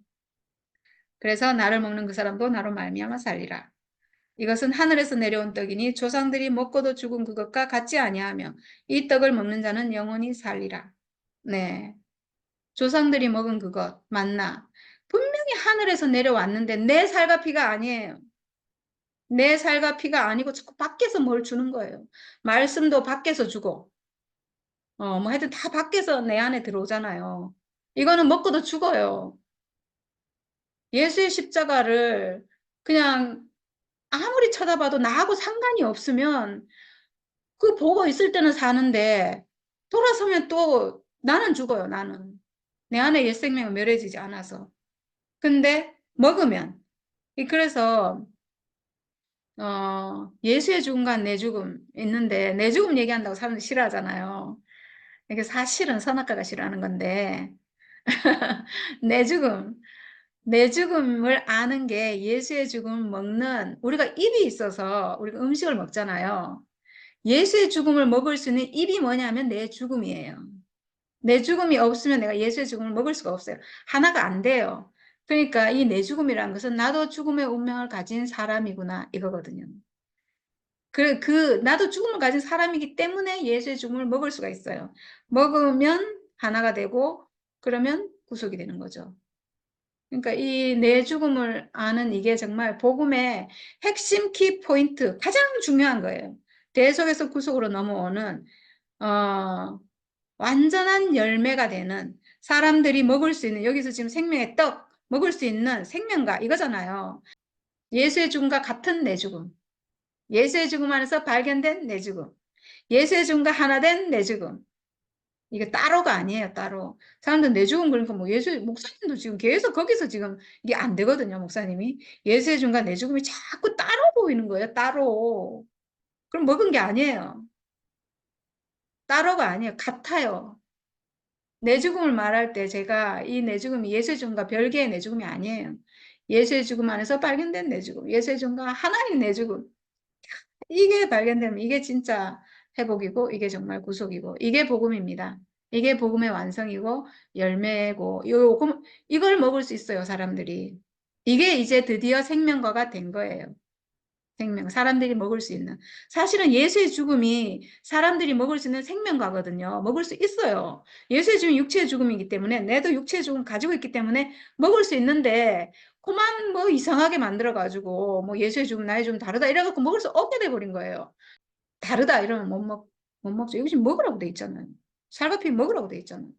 그래서 나를 먹는 그 사람도 나로 말미암아 살리라. 이것은 하늘에서 내려온 떡이니 조상들이 먹고도 죽은 그것과 같지 아니하며 이 떡을 먹는 자는 영원히 살리라. 네, 조상들이 먹은 그것 맞나? 분명히 하늘에서 내려왔는데 내 살과 피가 아니에요. 내 살과 피가 아니고 자꾸 밖에서 뭘 주는 거예요. 말씀도 밖에서 주고, 뭐 하여튼 다 밖에서 내 안에 들어오잖아요. 이거는 먹고도 죽어요. 예수의 십자가를 그냥 아무리 쳐다봐도 나하고 상관이 없으면 그 보고 있을 때는 사는데 돌아서면 또 나는 죽어요, 나는. 내 안에 옛 생명은 멸해지지 않아서. 근데 먹으면 그래서 예수의 죽음과 내 죽음 있는데 내 죽음 얘기한다고 사람들이 싫어하잖아요. 이게 사실은 선악과가 싫어하는 건데 내 죽음 내 죽음을 아는 게 예수의 죽음을 먹는 우리가 입이 있어서 우리가 음식을 먹잖아요. 예수의 죽음을 먹을 수 있는 입이 뭐냐면 내 죽음이에요. 내 죽음이 없으면 내가 예수의 죽음을 먹을 수가 없어요. 하나가 안 돼요. 그러니까 이 내 죽음이라는 것은 나도 죽음의 운명을 가진 사람이구나 이거거든요. 나도 죽음을 가진 사람이기 때문에 예수의 죽음을 먹을 수가 있어요. 먹으면 하나가 되고 그러면 구속이 되는 거죠. 그러니까 이 내 죽음을 아는 이게 정말 복음의 핵심 키 포인트, 가장 중요한 거예요. 대속에서 구속으로 넘어오는 어, 완전한 열매가 되는 사람들이 먹을 수 있는 여기서 지금 생명의 떡 먹을 수 있는 생명과 이거잖아요. 예수의 죽음과 같은 내 죽음. 예수의 죽음 안에서 발견된 내 죽음. 예수의 죽음과 하나 된 내 죽음. 이게 따로가 아니에요, 따로. 사람들 내 죽음 그러니까 뭐 예수, 목사님도 지금 계속 거기서 지금 이게 안 되거든요, 목사님이. 예수의 죽음과 내 죽음이 자꾸 따로 보이는 거예요, 따로. 그럼 먹은 게 아니에요. 따로가 아니에요, 같아요. 내 죽음을 말할 때 제가 이 내 죽음이 예수의 죽음과 별개의 내 죽음이 아니에요. 예수의 죽음 안에서 발견된 내 죽음, 예수의 죽음과 하나인 내 죽음. 이게 발견되면 이게 진짜 회복이고 이게 정말 구속이고 이게 복음입니다. 이게 복음의 완성이고 열매고 이걸 먹을 수 있어요, 사람들이. 이게 이제 드디어 생명과가 된 거예요. 생명, 사람들이 먹을 수 있는. 사실은 예수의 죽음이 사람들이 먹을 수 있는 생명과거든요. 먹을 수 있어요. 예수의 죽음이 육체의 죽음이기 때문에 내도 육체의 죽음 가지고 있기 때문에 먹을 수 있는데 그만 뭐 이상하게 만들어가지고 뭐 예수의 죽음 나의 죽음 다르다 이래갖고 먹을 수 없게 돼버린 거예요. 다르다 이러면 못 먹죠. 이거 지금 먹으라고 돼 있잖아요. 살갑히 먹으라고 돼 있잖아요.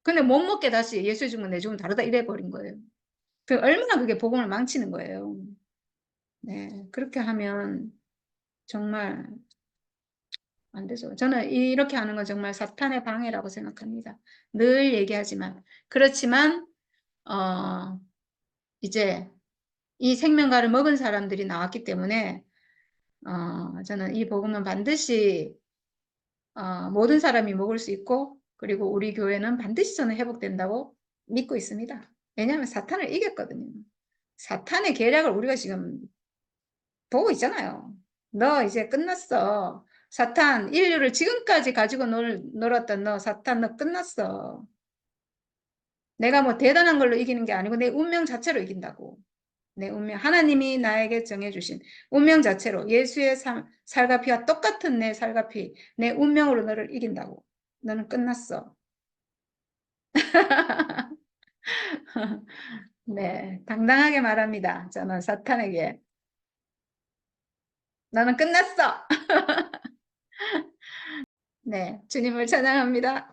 근데 못 먹게 다시 예수의 죽음은 내 죽음 다르다 이래 버린 거예요. 얼마나 그게 복음을 망치는 거예요. 네, 그렇게 하면 정말 안 되죠. 저는 이렇게 하는 건 정말 사탄의 방해라고 생각합니다. 늘 얘기하지만. 그렇지만, 어, 이제 이 생명과를 먹은 사람들이 나왔기 때문에, 저는 이 복음은 반드시, 모든 사람이 먹을 수 있고, 그리고 우리 교회는 반드시 저는 회복된다고 믿고 있습니다. 왜냐하면 사탄을 이겼거든요. 사탄의 계략을 우리가 지금 보고 있잖아요. 너 이제 끝났어. 사탄, 인류를 지금까지 가지고 놀았던 너, 사탄, 너 끝났어. 내가 뭐 대단한 걸로 이기는 게 아니고 내 운명 자체로 이긴다고. 내 운명, 하나님이 나에게 정해주신 운명 자체로 예수의 살과 피와 똑같은 내 살과 피, 내 운명으로 너를 이긴다고. 너는 끝났어. 네, 당당하게 말합니다. 저는 사탄에게. 너는 끝났어. 네, 주님을 찬양합니다.